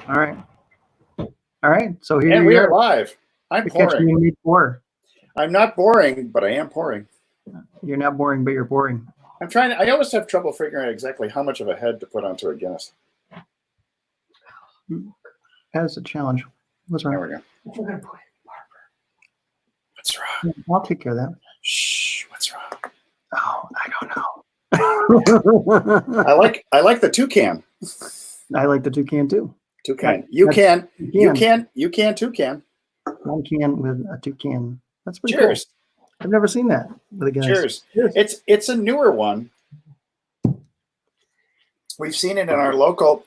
All right. All right. So here And you we are. are live. I'm pouring. I'm not boring, but I am pouring. You're not boring, but you're boring. I'm trying to, I always have trouble figuring out exactly how much of a head to put onto a Guinness. That's a challenge. What's wrong? There we go. If we're gonna put it, What's wrong? I'll take care of that. Shh. What's wrong? Oh, I don't know. I like the toucan. I like the toucan too. Toucan. You can toucan. One can with a toucan. That's pretty Cheers. cool. I've never seen that with a Guinness. Cheers. It's a newer one. We've seen it in our local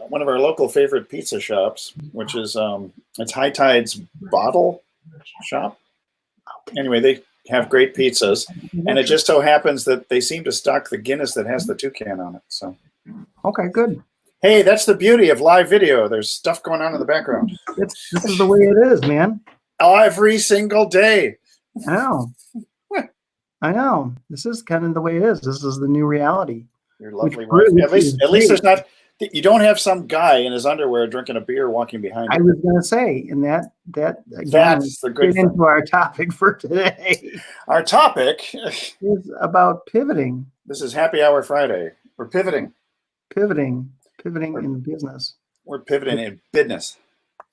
one of our local favorite pizza shops, which is it's High Tide's Bottle Shop. Anyway, they have great pizzas, and it just so happens that they seem to stock the Guinness that has the toucan on it. So, okay, good. Hey, that's the beauty of live video. There's stuff going on in the background. This is the way it is, man. Every single day. I know. I know. This is kind of the way it is. This is the new reality. Your lovely wife. At least there's not. You don't have some guy in his underwear drinking a beer walking behind you. I was going to say, and that that's the good thing. Into our topic for today. Our topic is about pivoting. This is Happy Hour Friday. We're pivoting. Pivoting in business. We're pivoting in business.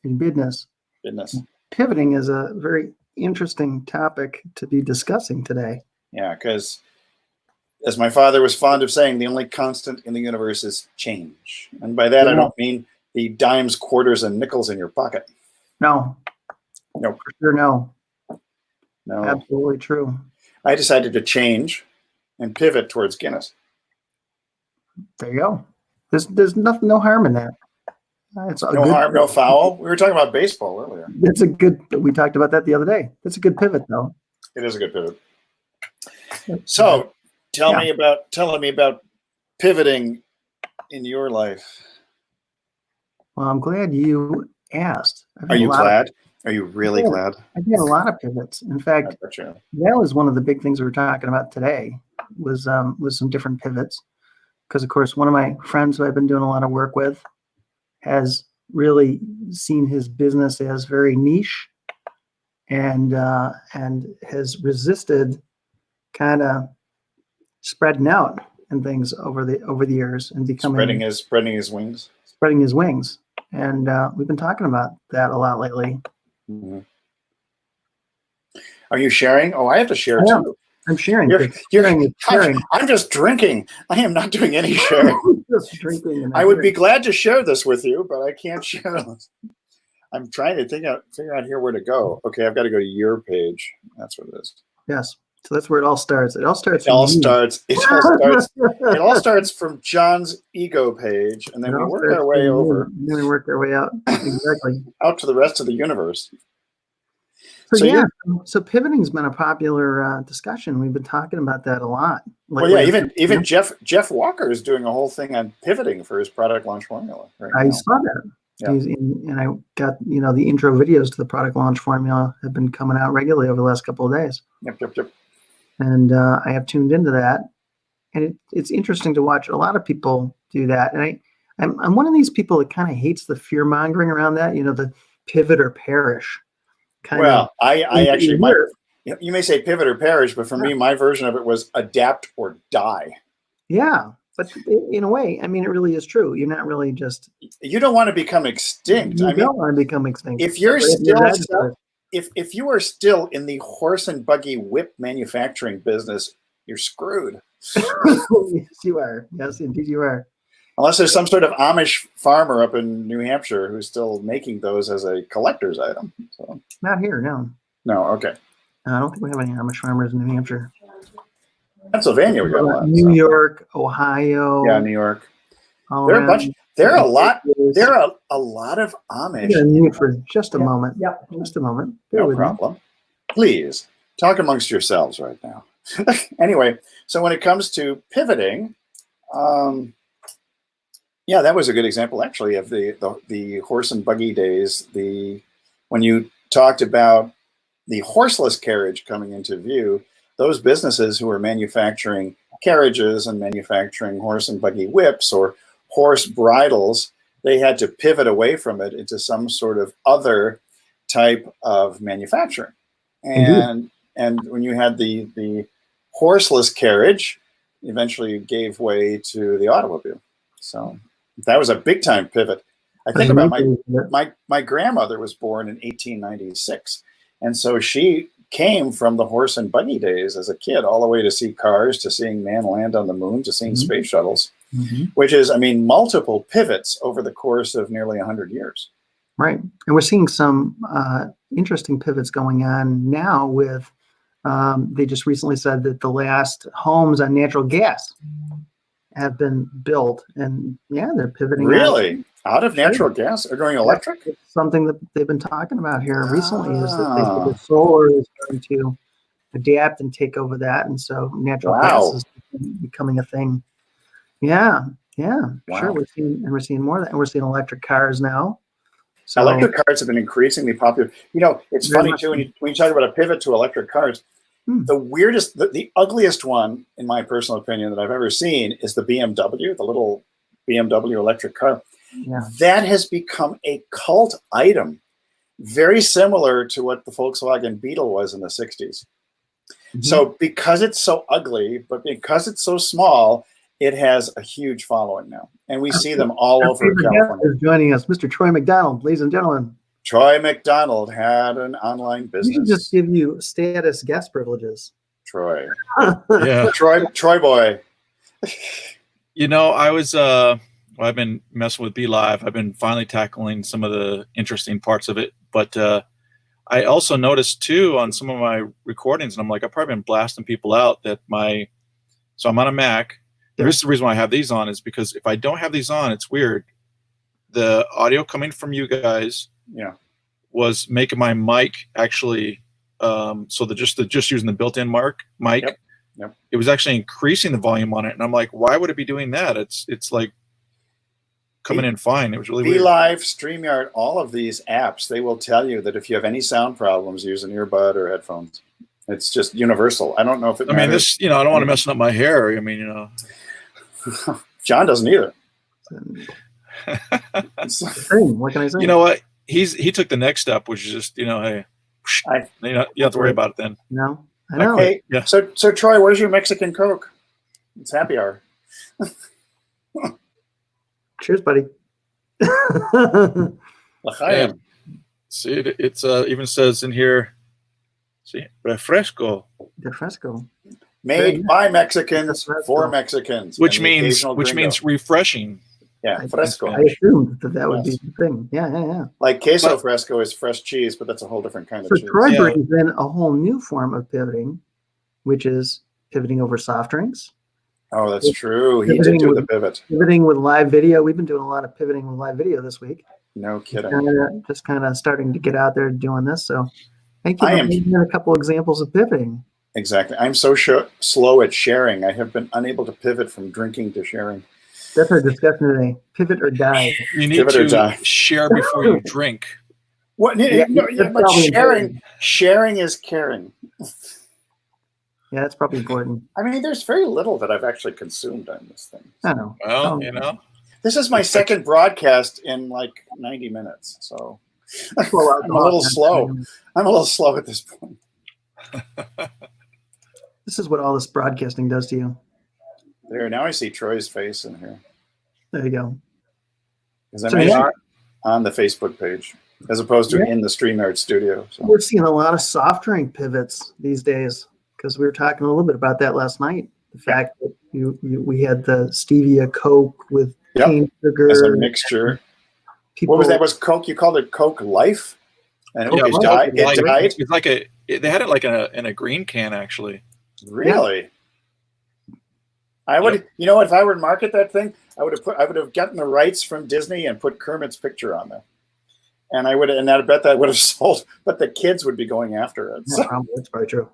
In business. Business. Pivoting is a very interesting topic to be discussing today. Yeah, because as my father was fond of saying, the only constant in the universe is change. And by that, I don't mean the dimes, quarters, and nickels in your pocket. No. No. For sure, no. No. Absolutely true. I decided to change and pivot towards Guinness. There you go. There's nothing, no harm in that. It's no harm, no foul. We were talking about baseball earlier. It's a good. We talked about that the other day. It's a good pivot, though. It is a good pivot. So, telling me about pivoting in your life. Well, I'm glad you asked. Are you glad? Are you really glad? I've had a lot of pivots. In fact, that was one of the big things we were talking about today. Was some different pivots, because of course one of my friends who I've been doing a lot of work with has really seen his business as very niche, and has resisted kind of spreading out and things over the years and becoming spreading his wings. And we've been talking about that a lot lately. Mm-hmm. Are you sharing? Oh, I have to share too. I'm sharing. I'm just drinking. I am not doing any sharing. Just drinking. I would be glad to share this with you, but I can't share this. I'm trying to figure out here where to go. Okay, I've got to go to your page. That's what it is. Yes. So that's where it all starts. It all starts from John's ego page, and then we work our way over. And then we work our way out. Exactly. Out to the rest of the universe. So pivoting's been a popular discussion. We've been talking about that a lot. Even Jeff Walker is doing a whole thing on pivoting for his product launch formula. I saw that. Yeah. And I got, the intro videos to the product launch formula have been coming out regularly over the last couple of days. Yep. And I have tuned into that, and it's interesting to watch a lot of people do that. And I'm one of these people that kind of hates the fear mongering around that, the pivot or perish. I actually you may say pivot or perish, but for me, my version of it was adapt or die. Yeah, but in a way, it really is true. You're not really just. You don't want to become extinct. You don't want to become extinct. If you're still. If you are still in the horse and buggy whip manufacturing business, you're screwed. Yes, you are. Yes, indeed you are. Unless there's some sort of Amish farmer up in New Hampshire who's still making those as a collector's item. So. Not here, no. No, okay. I don't think we have any Amish farmers in New Hampshire. Pennsylvania, we got a lot. New York, Ohio. Yeah, New York. There are a bunch. There are a lot. There are a lot of Amish. You're mute for just a moment. Yeah, just a moment. No problem. Please talk amongst yourselves right now. Anyway, so when it comes to pivoting, that was a good example actually of the horse and buggy days. When you talked about the horseless carriage coming into view, those businesses who were manufacturing carriages and manufacturing horse and buggy whips or horse bridles, they had to pivot away from it into some sort of other type of manufacturing. And when you had the horseless carriage, eventually gave way to the automobile. So that was a big time pivot. I think about my grandmother was born in 1896. And so she came from the horse and buggy days as a kid, all the way to see cars, to seeing man land on the moon, to seeing space shuttles, which is, I mean, multiple pivots over the course of nearly 100 years. Right. And we're seeing some interesting pivots going on now with, they just recently said that the last homes on natural gas have been built. And yeah, they're pivoting. Really? Out of natural gas? Are going electric? It's something that they've been talking about here recently, is that they think that solar is going to adapt and take over that. And so natural gas is becoming a thing. Yeah. Sure. We're seeing more of that. And we're seeing electric cars now. So, electric cars have been increasingly popular. You know, it's funny too, when you talk about a pivot to electric cars, the weirdest, the ugliest one, in my personal opinion, that I've ever seen is the BMW, the little BMW electric car. Yeah. That has become a cult item, very similar to what the Volkswagen Beetle was in the 60s. So because it's so ugly, but because it's so small, it has a huge following now. And we see them all over California. Is joining us, Mr. Troy McDonald, ladies and gentlemen. Troy McDonald had an online business. We can just give you status guest privileges. Troy. Yeah. Troy boy. You know, I've been messing with BeLive. I've been finally tackling some of the interesting parts of it. But I also noticed too on some of my recordings, and I'm like, I've probably been blasting people out that so I'm on a Mac. Here's the reason why I have these on, is because if I don't have these on, it's weird. The audio coming from you guys was making my mic actually, so just using the built-in mic, it was actually increasing the volume on it. And I'm like, why would it be doing that? It's like coming in fine. It was really weird. BeLive, StreamYard, all of these apps, they will tell you that if you have any sound problems, use an earbud or headphones. It's just universal. I don't know if it matters. I mean, this, I don't want to mess up my hair. I mean, John doesn't either. What can I say? You know what? He took the next step, which is just, hey, you don't have to worry about it then. No, I know. Okay. Yeah. So Troy, where's your Mexican Coke? It's happy hour. Cheers, buddy. L'chaim. See, it's even says in here, see, refresco. Refresco. Made by Mexicans for Mexicans. Which means refreshing. Yeah, fresco. I assumed that would be the thing. Yeah. Like queso fresco is fresh cheese, but that's a whole different kind of cheese. So Troy brings in a whole new form of pivoting, which is pivoting over soft drinks. Oh, that's true. He did do the pivot. Pivoting with live video. We've been doing a lot of pivoting with live video this week. No kidding. Just kind of starting to get out there doing this. So thank you for giving a couple examples of pivoting. Exactly. I'm so slow at sharing. I have been unable to pivot from drinking to sharing. That's our discussion today. Pivot or die. You need to share before you drink. What? But sharing is caring. Yeah, that's probably important. I mean, there's very little that I've actually consumed on this thing. I know. Well, this is my second broadcast in like 90 minutes, so I'm a little slow. I'm a little slow at this point. This is what all this broadcasting does to you. There, now I see Troy's face in here. There you go. Because I'm on the Facebook page, as opposed to in the StreamYard studio. So. We're seeing a lot of soft drink pivots these days, because we were talking a little bit about that last night. The fact that we had the stevia Coke with cane sugar. As a mixture. What was that? Was Coke? You called it Coke Life? And it died. It's like they had it like in a green can, actually. Really? Yeah. I would, if I were to market that thing, I would have gotten the rights from Disney and put Kermit's picture on there, and I bet that would have sold. But the kids would be going after it. So. Yeah, that's probably true.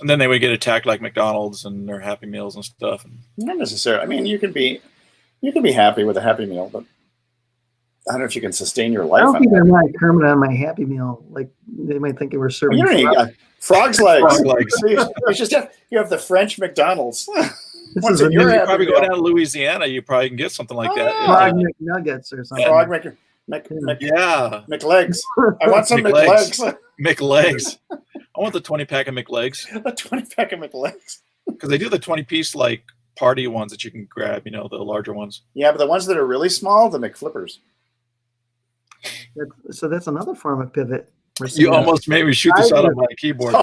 And then they would get attacked like McDonald's and their Happy Meals and stuff. Not necessarily. I mean, you can be happy with a Happy Meal, but I don't know if you can sustain your life. I don't think I want Kermit on my Happy Meal. Like they might think it were serving frog's legs. Frog legs. You have the French McDonald's. This What's is it? You're You happy probably to go go. down to Louisiana, you probably can get something like that. Frog McNuggets or something. Frog Yeah. McLegs. I want some McLegs. McLegs. I want the 20-pack of McLegs. A 20-pack of McLegs. Because they do the 20-piece like party ones that you can grab, the larger ones. Yeah, but the ones that are really small, the McFlippers. So that's another form of pivot. You almost made me shoot this out on my keyboard.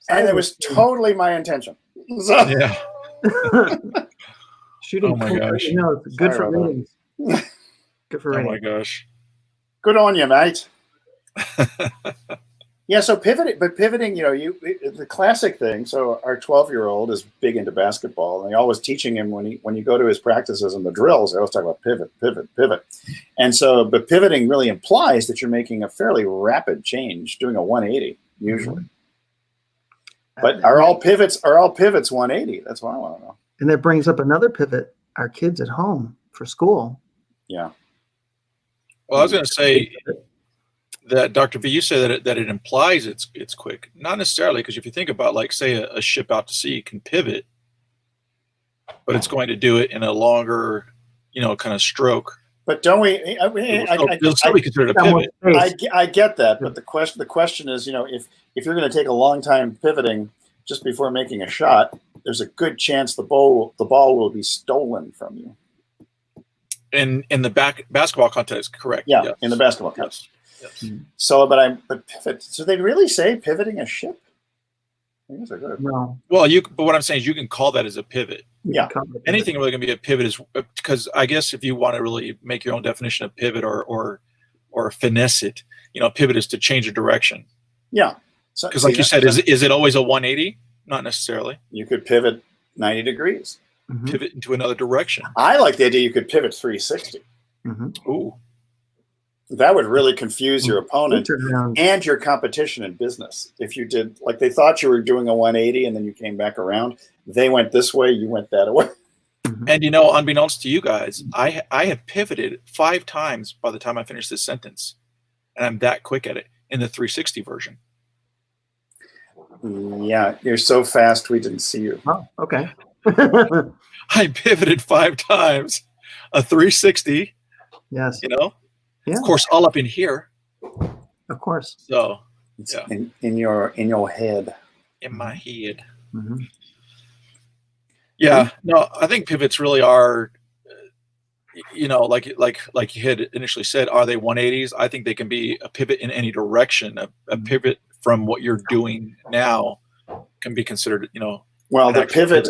And it was totally my intention. So. Yeah. Shooting. Oh my gosh. It's good for ratings. Good for Oh ratings. my gosh. Good on you, mate. Yeah, so pivoting, the classic thing. So our 12-year-old is big into basketball, and they always teaching him when you go to his practices and the drills, they always talk about pivot. And so, but pivoting really implies that you're making a fairly rapid change, doing a 180 usually. But are all pivots 180? That's what I want to know. And that brings up another pivot. Our kids at home for school. Yeah. Well, I was going to say that, Dr. V, you say that it implies it's quick. Not necessarily, because if you think about, like, say, a ship out to sea can pivot, but it's going to do it in a longer, kind of stroke. But don't we? It'll still be considered a pivot. I get that, but the question is, if you're going to take a long time pivoting just before making a shot, there's a good chance the ball will be stolen from you. In the basketball context, correct? Yeah, yes. In the basketball context. Yes. So, but pivot. So they really say pivoting a ship? I guess I could. No. Well, but what I'm saying is you can call that as a pivot. Yeah. Anything really going to be a pivot is because I guess if you want to really make your own definition of pivot or finesse it, pivot is to change a direction. Yeah. Because like you said, is it always a 180? Not necessarily. You could pivot 90 degrees. Mm-hmm. Pivot into another direction. I like the idea you could pivot 360. Mm-hmm. Ooh. That would really confuse your opponent and your competition in business. If you did, like they thought you were doing a 180 and then you came back around, they went this way, you went that way. And unbeknownst to you guys, I have pivoted 5 times by the time I finish this sentence. And I'm that quick at it in the 360 version. Yeah, you're so fast we didn't see you. Oh, okay. I pivoted 5 times, a 360. Yes. Yeah. Of course, all up in here. Of course. So it's in your head. In my head. Mm-hmm. Yeah. No, I think pivots really are, like you had initially said, are they 180s? I think they can be a pivot in any direction. A pivot from what you're doing now can be considered, Well, the pivot.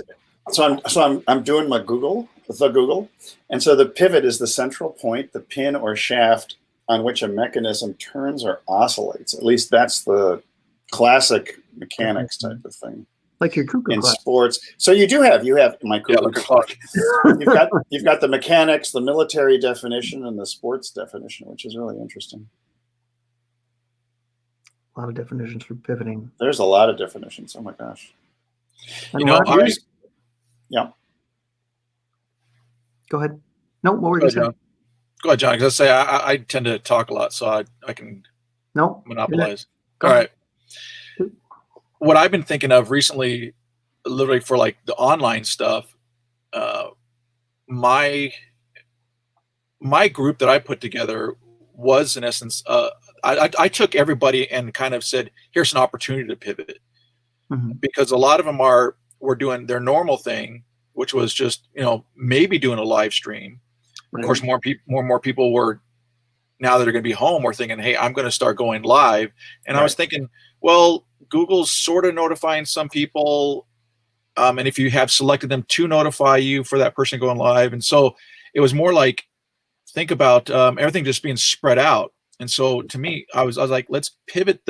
So I'm doing my Google, and so the pivot is the central point, the pin or shaft on which a mechanism turns or oscillates. At least that's the classic mechanics type of thing. Like your cuckoo in clock. Sports. So you have my cuckoo clock. You've got the mechanics, the military definition, and the sports definition, which is really interesting. A lot of definitions for pivoting. There's a lot of definitions. Oh my gosh. Yeah. Go ahead. No, what were you saying? Go ahead, John. Because I say I tend to talk a lot, so I can monopolize. All right. What I've been thinking of recently, literally for like the online stuff, my group that I put together was in essence, I took everybody and kind of said, here's an opportunity to pivot. Mm-hmm. Because a lot of them were doing their normal thing, which was just, maybe doing a live stream. Right. Of course, more and more people were, now that they're going to be home, were thinking, hey, I'm going to start going live. And I was thinking, well, Google's sort of notifying some people. And if you have selected them to notify you for that person going live. And so it was more like, think about everything just being spread out. And so to me, I was like, let's pivot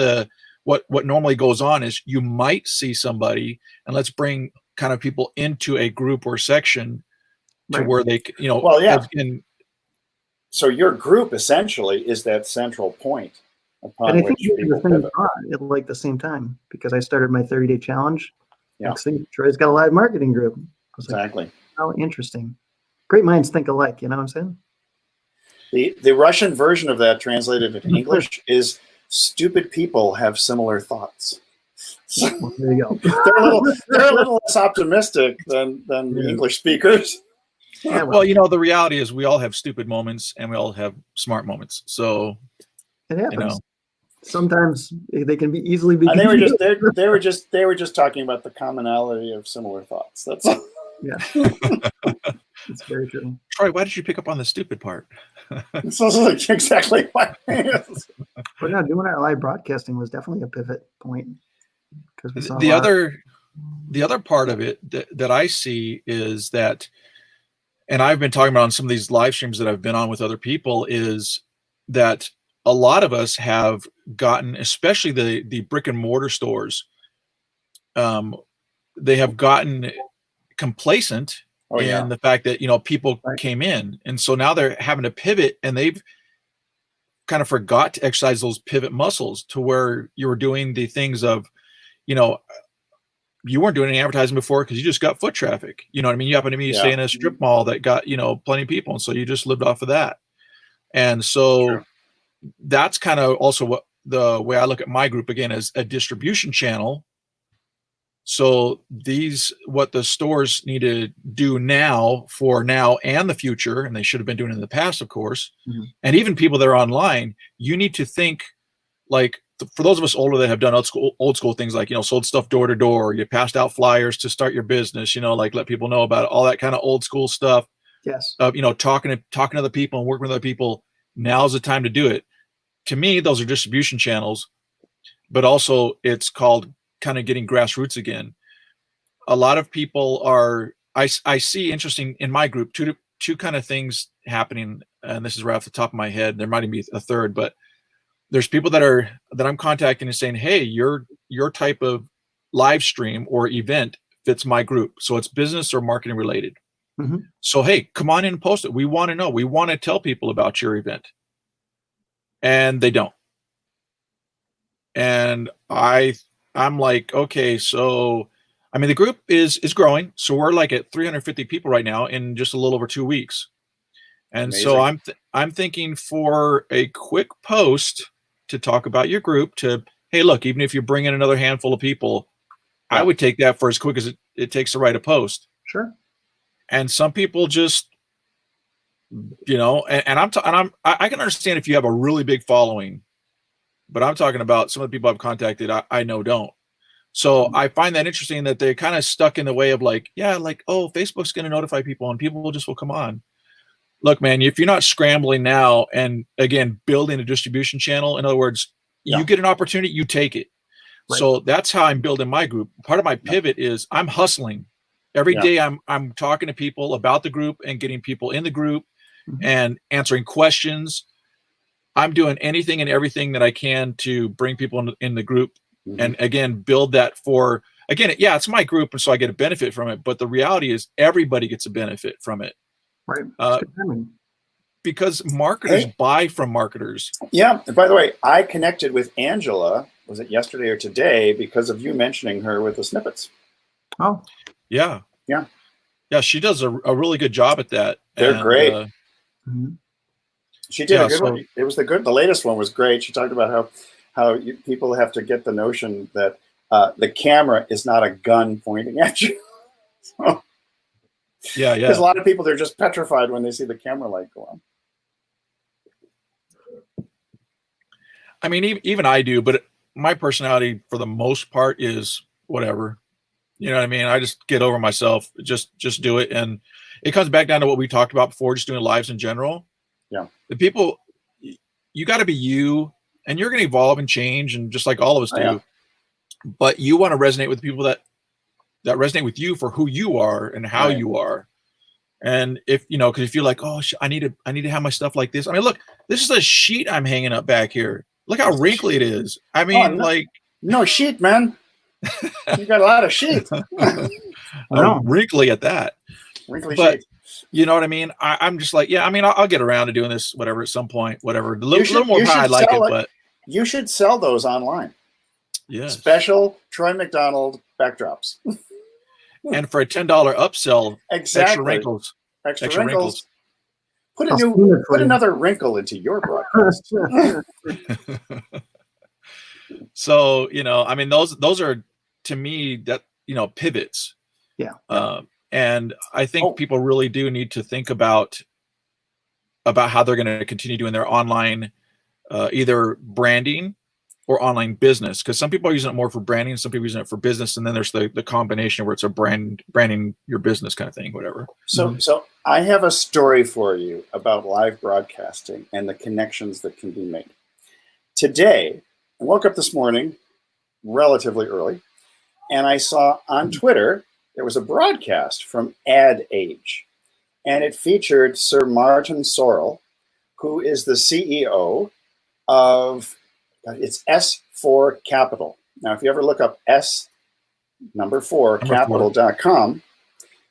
what normally goes on is you might see somebody, and let's bring kind of people into a group or section to where they, Well, yeah. So your group essentially is that central point upon and I which think people the same pivot. at like the same time, because I started my 30-day challenge. Yeah. Next thing, Troy's got a live marketing group. I was exactly. Like, how interesting. Great minds think alike. You know what I'm saying? The Russian version of that translated into English is stupid people have similar thoughts. Well, there you go. they're a little less optimistic than the English speakers. Yeah, Well, you know, the reality is we all have stupid moments and we all have smart moments. So it happens. You know. Sometimes they can be easily be. They were just talking about the commonality of similar thoughts. That's all. Yeah, it's very true. Troy, why did you pick up on the stupid part? This is like exactly what it is. But no, doing our live broadcasting was definitely a pivot point because we saw The other part of it that I see is that, and I've been talking about on some of these live streams that I've been on with other people, is that a lot of us have gotten, especially the brick and mortar stores, they have gotten complacent in the fact that, you know, people came in, and so now they're having to pivot, and they've kind of forgot to exercise those pivot muscles to where you were doing the things of, you know, you weren't doing any advertising before because you just got foot traffic. You know what I mean? You happen to be staying in a strip mall that got, you know, plenty of people, and so you just lived off of that. And so that's kind of also what the way I look at my group again as a distribution channel. So what the stores need to do now for now and the future, and they should have been doing it in the past, of course, and even people that are online, you need to think like, for those of us older that have done old school things like, you know, sold stuff door to door, you passed out flyers to start your business, you know, like let people know about it, all that kind of old school stuff. Yes. You know, talking to other people and working with other people. Now's the time to do it. To me, those are distribution channels, but also it's called kind of getting grassroots again. A lot of people are, I see interesting in my group, two kind of things happening. And this is right off the top of my head. There might even be a third, but there's people that I'm contacting and saying, hey, your type of live stream or event fits my group. So it's business or marketing related. So, hey, come on in and post it. We want to know. We want to tell people about your event. And they don't. And I'm like, okay, so, I mean, the group is growing. So we're like at 350 people right now in just a little over 2 weeks. And Amazing. So I'm thinking for a quick post to talk about your group to, hey, look, even if you bring in another handful of people, I would take that for as quick as it takes to write a post. Sure. And some people just, you know, and I can understand if you have a really big following, but I'm talking about some of the people I've contacted, I know don't. So I find that interesting that they're kind of stuck in the way of like, yeah, like, oh, Facebook's going to notify people and people will come on. Look, man, if you're not scrambling now and again, building a distribution channel, in other words, you get an opportunity, you take it. Right. So that's how I'm building my group. Part of my pivot is I'm hustling. Every day I'm talking to people about the group and getting people in the group and answering questions. I'm doing anything and everything that I can to bring people in the group and again, build that for, again, it's my group. And so I get a benefit from it. But the reality is everybody gets a benefit from it. Right. Because marketers buy from marketers. Yeah. And by the way, I connected with Angela, was it yesterday or today, because of you mentioning her with the snippets. Oh, yeah. Yeah. Yeah. She does a really good job at that. They're great. She did a good one. It was the latest one was great. She talked about how people have to get the notion that the camera is not a gun pointing at you. So, yeah. Because a lot of people, they're just petrified when they see the camera light go on. I mean, even I do, but my personality for the most part is whatever. You know what I mean? I just get over myself, just do it. And it comes back down to what we talked about before, just doing lives in general. Yeah. The people, you got to be you, and you're going to evolve and change, and just like all of us do. But you want to resonate with people that resonate with you for who you are and how you are. And if, you know, because if you're like, oh, I need to have my stuff like this. I mean, look, this is a sheet I'm hanging up back here. Look how wrinkly it is. I mean, no sheet, man. You got a lot of sheet. Wrinkly at that. Wrinkly sheet. You You know what I mean? I'm just like, yeah, I mean, I'll get around to doing this, whatever, at some point, whatever. A little more how I like it, but you should sell those online. Yeah. Special Troy McDonald backdrops. And for a $10 upsell, extra wrinkles. Extra wrinkles. Put another wrinkle into your broadcast. So, you know, I mean, those are to me that, pivots. Yeah. And I think people really do need to think about how they're going to continue doing their online, either branding or online business, because some people are using it more for branding, some people are using it for business, and then there's the combination where it's a branding your business kind of thing, whatever. So I have a story for you about live broadcasting and the connections that can be made. Today, I woke up this morning relatively early, and I saw on Twitter there was a broadcast from Ad Age, and it featured Sir Martin Sorrell, who is the CEO of it's S4 Capital. Now, if you ever look up S4capital.com,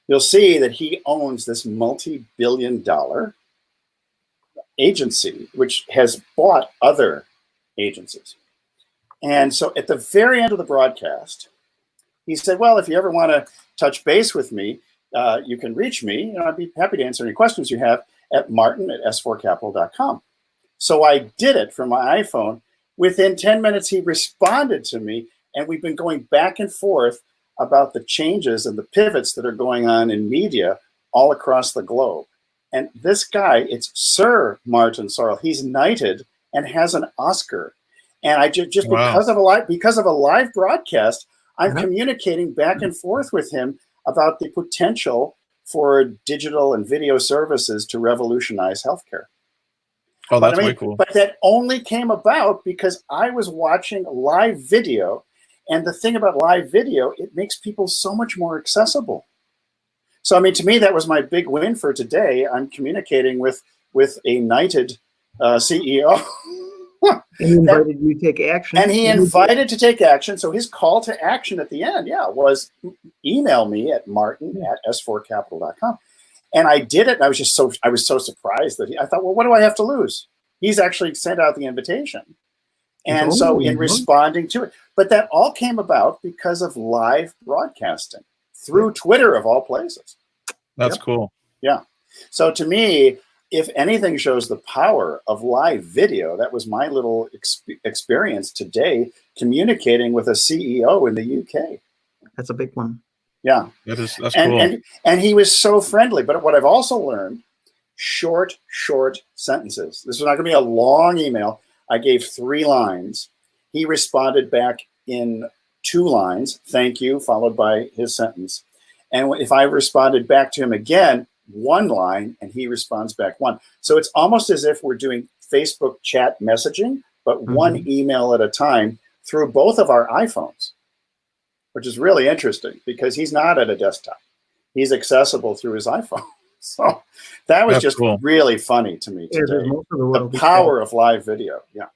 you'll see that he owns this multi-billion-dollar agency, which has bought other agencies. And so at the very end of the broadcast, he said, well, if you ever want to touch base with me, you can reach me. I'd be happy to answer any questions you have at martin@s4capital.com. So I did it from my iPhone. Within 10 minutes, he responded to me, and we've been going back and forth about the changes and the pivots that are going on in media all across the globe. And this guy, it's Sir Martin Sorrell. He's knighted and has an Oscar. And I just Wow. because of a live broadcast, I'm communicating back and forth with him about the potential for digital and video services to revolutionize healthcare. Oh, that's way cool. But that only came about because I was watching live video. And the thing about live video, it makes people so much more accessible. So, I mean, to me, that was my big win for today. I'm communicating with a knighted CEO. And he invited you to take action. And he invited to take action. So his call to action at the end, was email me at martin@s4capital.com. And I did it. And I was so surprised that I thought, well, what do I have to lose? He's actually sent out the invitation. And so in responding to it, but that all came about because of live broadcasting through Twitter of all places. That's cool. Yeah. So to me, if anything shows the power of live video, that was my little experience today communicating with a CEO in the UK. That's a big one. Yeah. That's cool. And he was so friendly. But what I've also learned, short sentences. This was not going to be a long email. I gave 3 lines. He responded back in 2 lines, thank you, followed by his sentence. And if I responded back to him again, 1 line, and he responds back 1. So it's almost as if we're doing Facebook chat messaging, but 1 email at a time through both of our iPhones, which is really interesting because he's not at a desktop. He's accessible through his iPhone. So that was just really funny to me today. The power of live video. Yeah.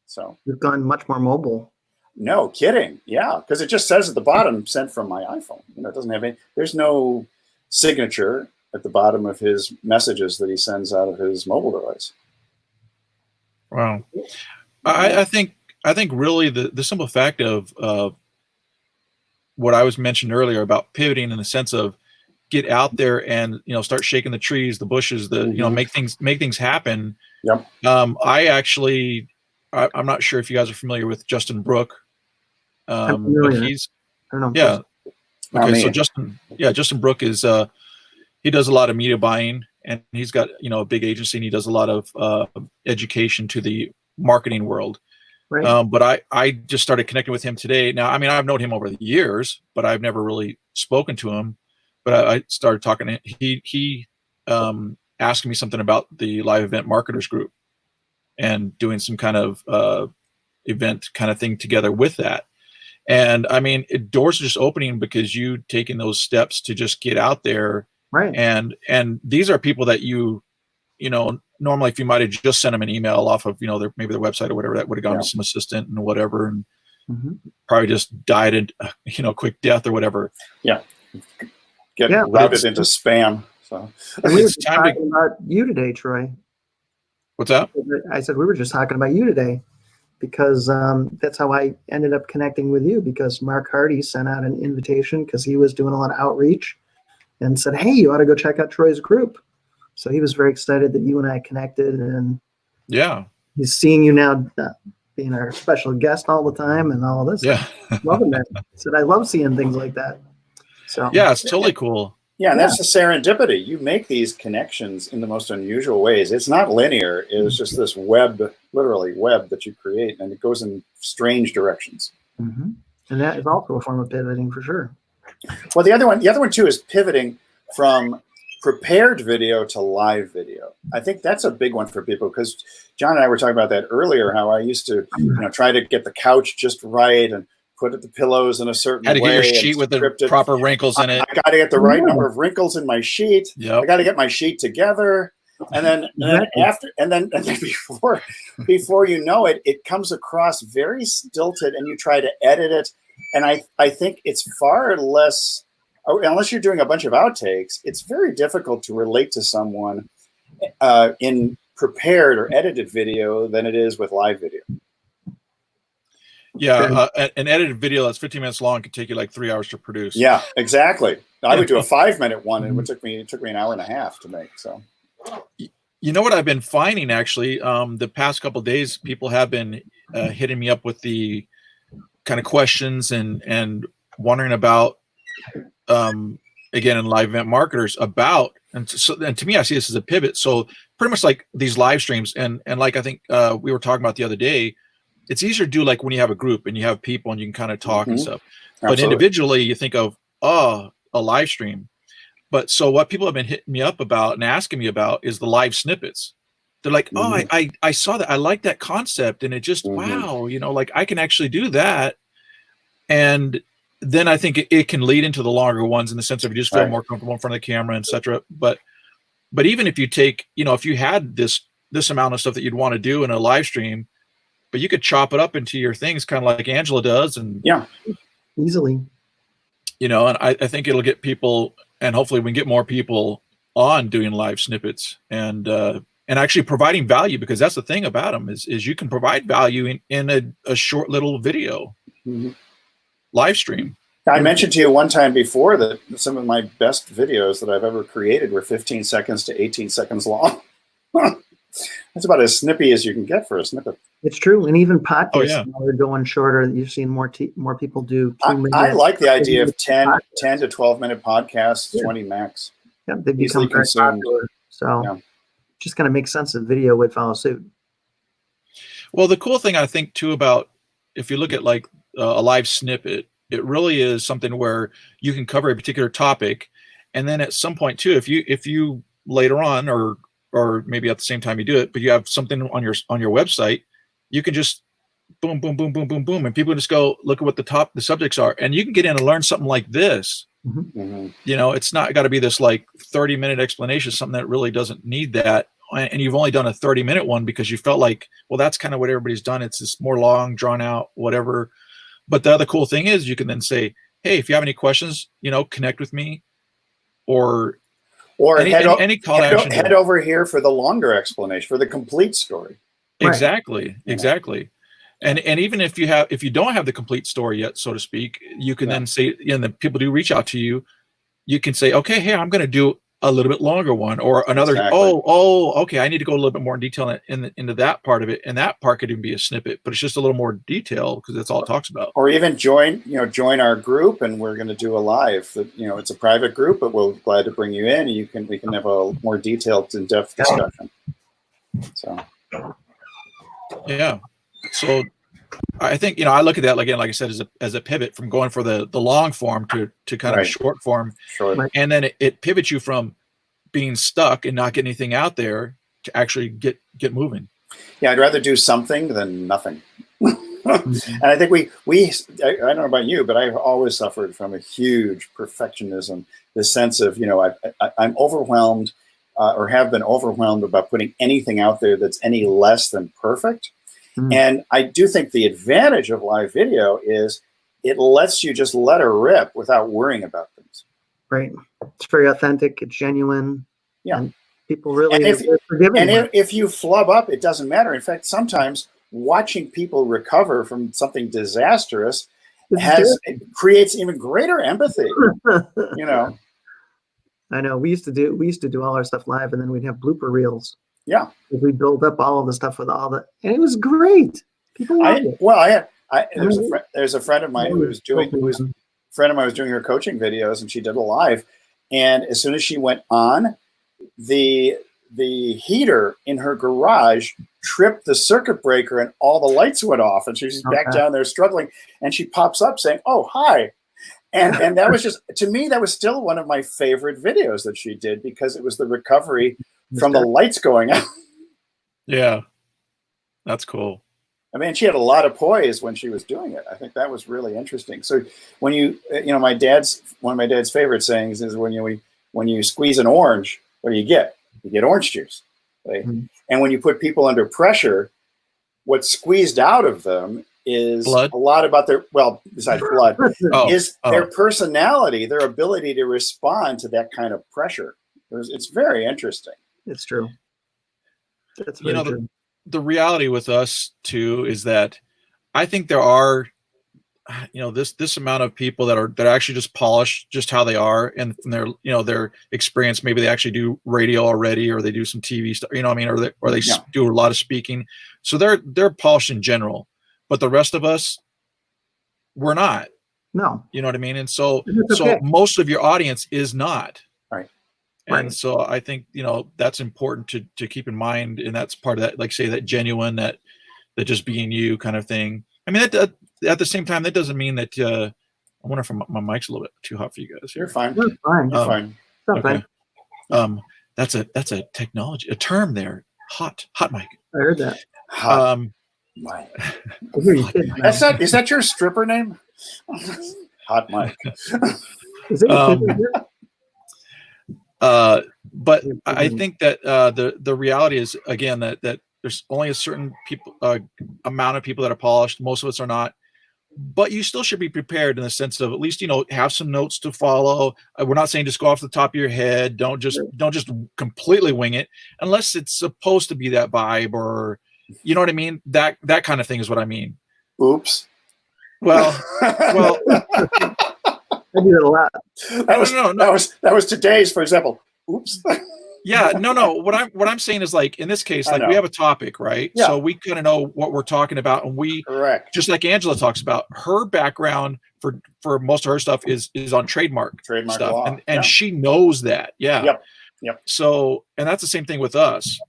So you've gone much more mobile. No kidding. Yeah. Because it just says at the bottom, sent from my iPhone. It doesn't have any, there's no signature at the bottom of his messages that he sends out of his mobile device. Wow. I think really the simple fact of what I was mentioned earlier about pivoting in the sense of get out there and start shaking the trees, the bushes, make things happen. Yep. I'm not sure if you guys are familiar with Justin Brook. But he's okay. So Justin Brook is he does a lot of media buying, and he's got a big agency, and he does a lot of education to the marketing world. Right. But I just started connecting with him today. Now, I mean, I've known him over the years, but I've never really spoken to him. But I started talking to him. He asked me something about the Live Event Marketers Group and doing some kind of event kind of thing together with that. And I mean, doors are just opening because you taking those steps to just get out there. Right. And these are people that normally if you might have just sent them an email off of, maybe their website or whatever, that would have gone to some assistant and whatever, and probably just died a quick death or whatever. Yeah. Get routed into spam. So we were just talking about you today, Troy. What's that? I said we were just talking about you today because that's how I ended up connecting with you, because Mark Hardy sent out an invitation because he was doing a lot of outreach and said, hey, you ought to go check out Troy's group. So he was very excited that you and I connected, and yeah, he's seeing you now being our special guest all the time and all this. Yeah. Loving that. I said, I love seeing things like that. So yeah, it's totally cool. Yeah, and that's the serendipity. You make these connections in the most unusual ways. It's not linear. It's just this web, literally web that you create, and it goes in strange directions. Mm-hmm. And that is also a form of pivoting for sure. Well, the other one too is pivoting from prepared video to live video. I think that's a big one for people, because John and I were talking about that earlier, how I used to try to get the couch just right and put the pillows in a certain way. Had to get your sheet with the proper wrinkles in it. I got to get the right number of wrinkles in my sheet. Yep. I got to get my sheet together. And then before you know it, it comes across very stilted, and you try to edit it. And I think it's far less, unless you're doing a bunch of outtakes, it's very difficult to relate to someone in prepared or edited video than it is with live video. Yeah, an edited video that's 15 minutes long could take you like 3 hours to produce. Yeah, exactly. I would do a 5-minute one, and it took me an hour and a half to make. So, you know what I've been finding actually, the past couple of days, people have been hitting me up with the kind of questions and wondering about, again, in live event marketers about, and to me, I see this as a pivot. So pretty much like these live streams, and like I think we were talking about the other day. It's easier to do like when you have a group and you have people and you can kind of talk and stuff. But individually, you think of, a live stream. But so what people have been hitting me up about and asking me about is the live snippets. They're like, I saw that. I like that concept. And it just, wow, like I can actually do that. And then I think it can lead into the longer ones in the sense of you just feel more comfortable in front of the camera, et cetera. But even if you take, if you had this amount of stuff that you'd want to do in a live stream, but you could chop it up into your things kind of like Angela does. And easily, and I think it'll get people, and hopefully we can get more people on doing live snippets and actually providing value, because that's the thing about them is you can provide value in a short little video live stream. I mentioned to you one time before that some of my best videos that I've ever created were 15 seconds to 18 seconds long. That's about as snippy as you can get for a snippet. It's true, and even podcasts are going shorter. You've seen more people do 2 minutes. I like the idea of 10 to 12-minute podcasts, 20 max. Yeah, they become very popular. So just kind of makes sense that video would follow suit. Well, the cool thing I think too about, if you look at like a live snippet, it really is something where you can cover a particular topic, and then at some point too, if you later on or maybe at the same time you do it, but you have something on your website, you can just boom, boom, boom, boom, boom, boom, and people just go look at what the subjects are, and you can get in and learn something like this. It's not got to be this like 30-minute explanation, something that really doesn't need that. And you've only done a 30-minute one because you felt like, well, that's kind of what everybody's done. It's this more long, drawn out, whatever. But the other cool thing is you can then say, hey, if you have any questions, connect with me, or any call to action. Head over here for the longer explanation, for the complete story. Exactly. And even if you don't have the complete story yet, so to speak, you can then say, the people do reach out to you. You can say, okay, hey, I'm going to do a little bit longer one, or another. Exactly. Okay, I need to go a little bit more in detail into that part of it, and that part could even be a snippet, but it's just a little more detail because that's all it talks about. Or even join our group, and we're going to do a live. It's a private group, but we're glad to bring you in. And we can have a more detailed, in-depth discussion. So, yeah. So I think I look at that again, like I said, as a pivot from going for the long form to kind of short form, and then it pivots you from being stuck and not getting anything out there to actually get moving. Yeah, I'd rather do something than nothing. And I think I don't know about you, but I've always suffered from a huge perfectionism. This sense of I'm overwhelmed or have been overwhelmed about putting anything out there that's any less than perfect. And I do think the advantage of live video is it lets you just let her rip without worrying about things. Right. It's very authentic. It's genuine. Yeah. And people really are forgiving. And if you flub up, it doesn't matter. In fact, sometimes watching people recover from something disastrous creates even greater empathy. I know. We used to do all our stuff live, and then we'd have blooper reels. Yeah. We build up all of the stuff with all the, and it was great. People love it. There's a friend of mine who was doing her coaching videos, and she did a live. And as soon as she went on, the heater in her garage tripped the circuit breaker, and all the lights went off. And she's back down there struggling, and she pops up saying, "Oh, hi." And that was just, to me, that was still one of my favorite videos that she did, because it was the recovery from the lights going out. Yeah, that's cool. I mean, she had a lot of poise when she was doing it. I think that was really interesting. So when one of my dad's favorite sayings is when you squeeze an orange, what do you get? You get orange juice. Right? Mm-hmm. And when you put people under pressure, what's squeezed out of them is blood? A lot about besides blood, their personality, their ability to respond to that kind of pressure. It's very interesting. It's true. That's very true. The reality with us too is that I think there are, this amount of people that are actually just polished just how they are, and from their experience, maybe they actually do radio already, or they do some TV stuff, or they do a lot of speaking. So they're polished in general, but the rest of us, we're not. No. You know what I mean? And so most of your audience is not. And so I think, that's important to keep in mind. And that's part of that, like say that genuine, that just being you kind of thing. I mean, at the same time, that doesn't mean that, I wonder if my mic's a little bit too hot for you guys. You're fine. You're fine. You're fine. Okay. That's a technology, a term there. Hot mic. I heard that. Mic. Is that your stripper name? Hot mic. Is it but I think that the reality is, again, that there's only a certain amount of people that are polished. Most of us are not, but you still should be prepared in the sense of at least have some notes to follow. We're not saying just go off the top of your head. Don't just completely wing it unless it's supposed to be that vibe, or you know what I mean. That kind of thing is what I mean. Oops. Well. I do that a lot. That was today's, for example. Oops. Yeah, no. What I'm saying is, like, in this case, like, we have a topic, right? Yeah. So we kind of know what we're talking about, and correct. Just like Angela talks about, her background for most of her stuff is on trademark stuff, law. And she knows that. Yeah. Yep. So, and that's the same thing with us.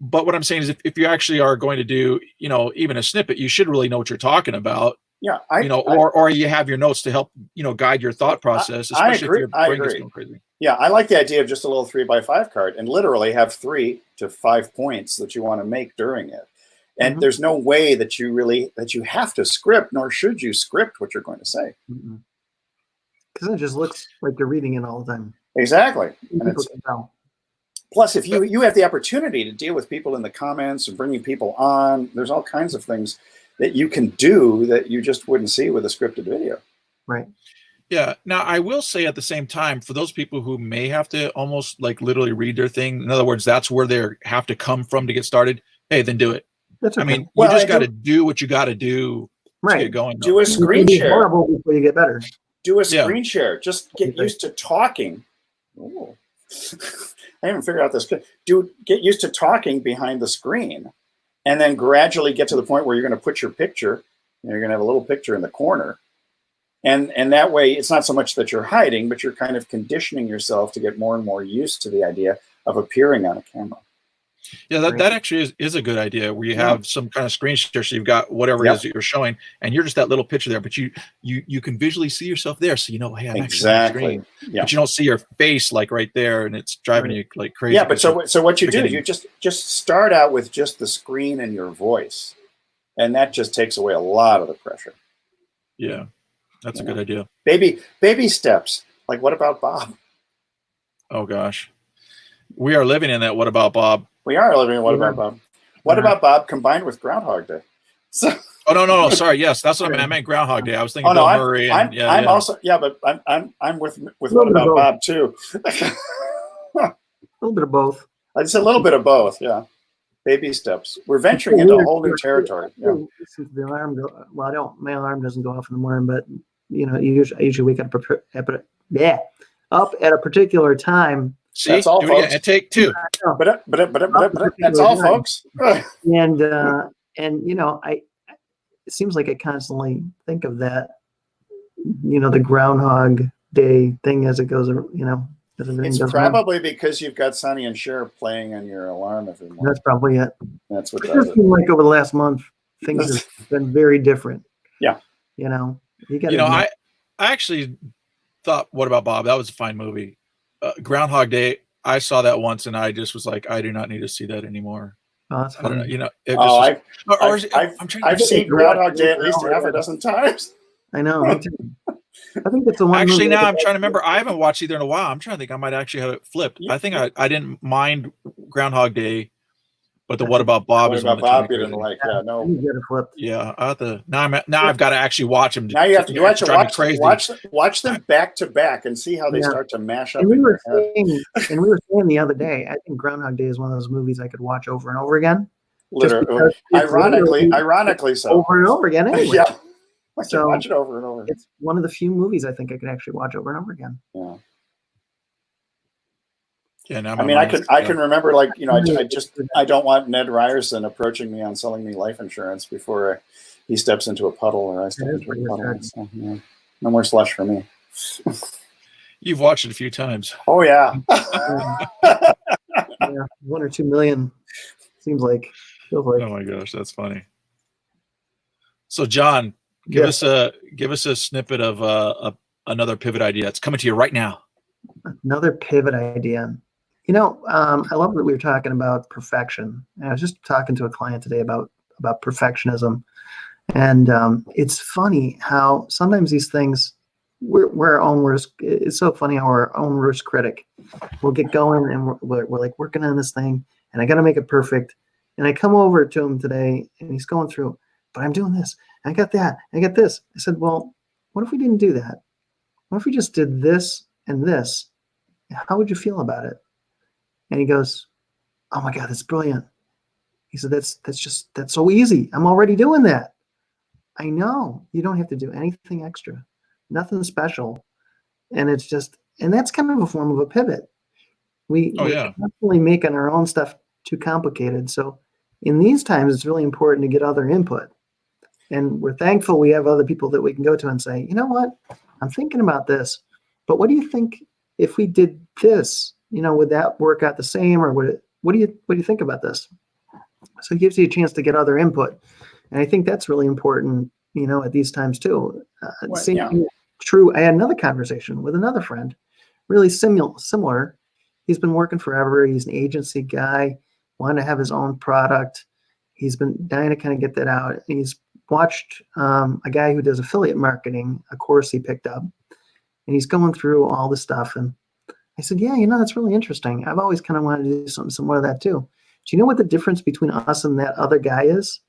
But what I'm saying is, if you actually are going to do, even a snippet, you should really know what you're talking about. Yeah, or you have your notes to help, guide your thought process, especially if your brain is going crazy. Yeah, I like the idea of just a little 3x5 card and literally have 3 to 5 points that you want to make during it. And there's no way that you have to script, nor should you script what you're going to say. Because it just looks like you're reading it all the time. Exactly. And people can tell. Plus, if you have the opportunity to deal with people in the comments and bringing people on, there's all kinds of things that you can do that you just wouldn't see with a scripted video. Right. Yeah. Now, I will say at the same time, for those people who may have to almost like literally read their thing, in other words, that's where they have to come from to get started. Hey, then do it. That's okay. I mean, you just got to do what you got to do to get going. Do a screen share. Horrible before you get better. Do a screen share. Just get used to talking. Ooh. I haven't figured out this. Get used to talking behind the screen. And then gradually get to the point where you're going to put your picture, you're going to have a little picture in the corner. And that way, it's not so much that you're hiding, but you're kind of conditioning yourself to get more and more used to the idea of appearing on a camera. Yeah, that actually is a good idea, where you have some kind of screen share, so you've got whatever it is that you're showing, and you're just that little picture there, but you can visually see yourself there, so hey, I'm actually on the screen. Yeah. But you don't see your face like right there, and it's driving you like crazy. Yeah, but so what you do is you just start out with just the screen and your voice, and that just takes away a lot of the pressure. Yeah, that's a good idea. Baby steps. Like, what about Bob? Oh gosh, we are living in that. What about Bob? We are living in What About Bob. What About Bob combined with Groundhog Day? So, no. Sorry. Yes, that's what I meant. I meant Groundhog Day. I was thinking Bill Murray. I'm also but I'm with What About Bob too. A little bit of both. It's a little bit of both. Yeah. Baby steps. We're venturing into a whole new territory. Yeah. The alarm my alarm doesn't go off in the morning, but I usually wake up up at a particular time. See, that's all, folks. And take 2. But that's all, folks. And I it seems like I constantly think of that, the Groundhog Day thing as it goes, as everything It's goes probably because you've got Sonny and Cher playing on your alarm every morning. That's probably it. That's what it does does it. seem like over the last month, things have been very different. Yeah. You got I actually thought, What About Bob? That was a fine movie. Groundhog Day, I saw that once and I just was like, I do not need to see that anymore. Oh, that's funny. I've seen Groundhog Day at least half a dozen times. I know, me too. I think that's the one. Actually, now I'm trying to remember. I haven't watched either in a while. I'm trying to think. I might actually have it flipped. I think I didn't mind Groundhog Day, but the What About Bob is one that Bob you didn't like. Yeah, no. You get it flipped. Yeah, I have to. Now I've got to actually watch them. Now you have to watch them back to back and see how they start to mash up. And we were saying the other day, I think Groundhog Day is one of those movies I could watch over and over again. Literally, ironically so. Over and over again, anyway. Yeah. I can watch it over and over. It's one of the few movies I think I could actually watch over and over again. Yeah. Yeah. Now I can remember, like, I don't want Ned Ryerson approaching me on selling me life insurance before he steps into a puddle or I step into a puddle. So, yeah. No more slush for me. You've watched it a few times. Oh yeah. Yeah, 1 or 2 million seems like. Oh my gosh, that's funny. So John, give us a snippet of another pivot idea that's coming to you right now. Another pivot idea. I love that we were talking about perfection. And I was just talking to a client today about perfectionism, and it's funny how sometimes these things we're our own worst. It's so funny how we're our own worst critic. We'll get going and we're like working on this thing, and I got to make it perfect. And I come over to him today, and he's going through, but I'm doing this. I got that. I got this. I said, well, what if we didn't do that? What if we just did this and this? How would you feel about it? And he goes, oh my God, that's brilliant. He said, that's so easy. I'm already doing that. I know. You don't have to do anything extra, nothing special. And that's kind of a form of a pivot. We're constantly making our own stuff too complicated. So in these times, it's really important to get other input. And we're thankful we have other people that we can go to and say, you know what, I'm thinking about this, but what do you think if we did this? Would that work out the same, or what do you think about this? So it gives you a chance to get other input. And I think that's really important, at these times too. True. I had another conversation with another friend, really similar. He's been working forever. He's an agency guy, wanted to have his own product. He's been dying to kind of get that out. And he's watched a guy who does affiliate marketing, a course he picked up, and he's going through all this stuff. And I said, yeah, that's really interesting. I've always kind of wanted to do something similar to that too. Do you know what the difference between us and that other guy is?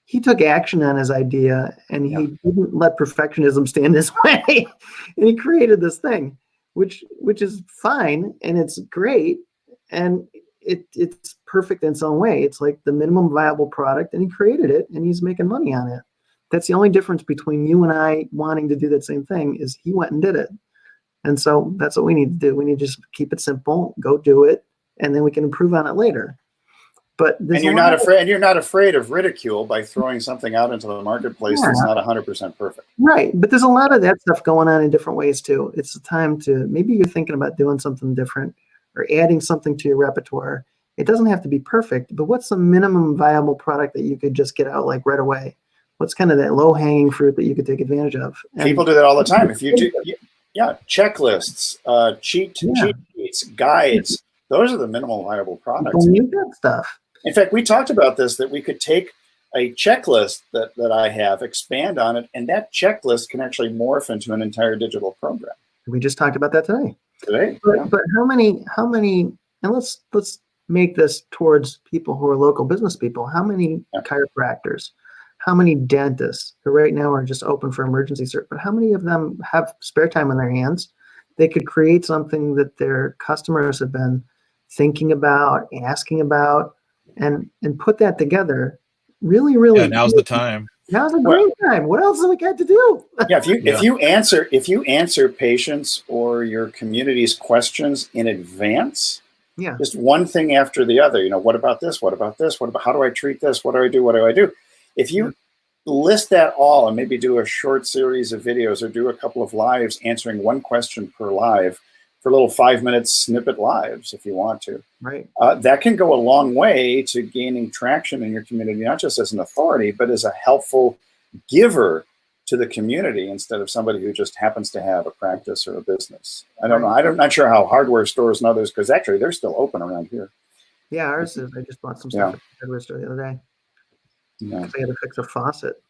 He took action on his idea, and he didn't let perfectionism stand in his way. And he created this thing, which is fine, and it's great, and it's perfect in its own way. It's like the minimum viable product, and he created it, and he's making money on it. That's the only difference between you and I wanting to do that same thing, is he went and did it. And so that's what we need to do. We need to just keep it simple, go do it, and then we can improve on it later. But you're not afraid of ridicule by throwing something out into the marketplace that's not 100% perfect. Right. But there's a lot of that stuff going on in different ways too. It's the time to, maybe you're thinking about doing something different or adding something to your repertoire. It doesn't have to be perfect, but what's the minimum viable product that you could just get out like right away? What's kind of that low hanging fruit that you could take advantage of? People do that all the time. If you do, checklists, cheat sheets, guides, those are the minimal viable products. You need that stuff. In fact, we talked about this, that we could take a checklist that I have, expand on it, and that checklist can actually morph into an entire digital program. We just talked about that today. But how many, and let's make this towards people who are local business people. How many chiropractors, how many dentists who right now are just open for emergency service, but how many of them have spare time on their hands? They could create something that their customers have been thinking about, asking about, and put that together. Really, now's the time. Now's a great time. What else have we got to do? If you answer patients or your community's questions in advance, just one thing after the other. What about this? What about this? How do I treat this? What do I do? What do I do? If you list that all and maybe do a short series of videos or do a couple of lives answering one question per live for little 5-minute snippet lives if you want to. Right. That can go a long way to gaining traction in your community, not just as an authority, but as a helpful giver to the community instead of somebody who just happens to have a practice or a business. I don't know. I'm not sure how hardware stores and others, because actually they're still open around here. Yeah, ours is. I just bought some stuff at the hardware store the other day. Yeah. I had to fix a faucet.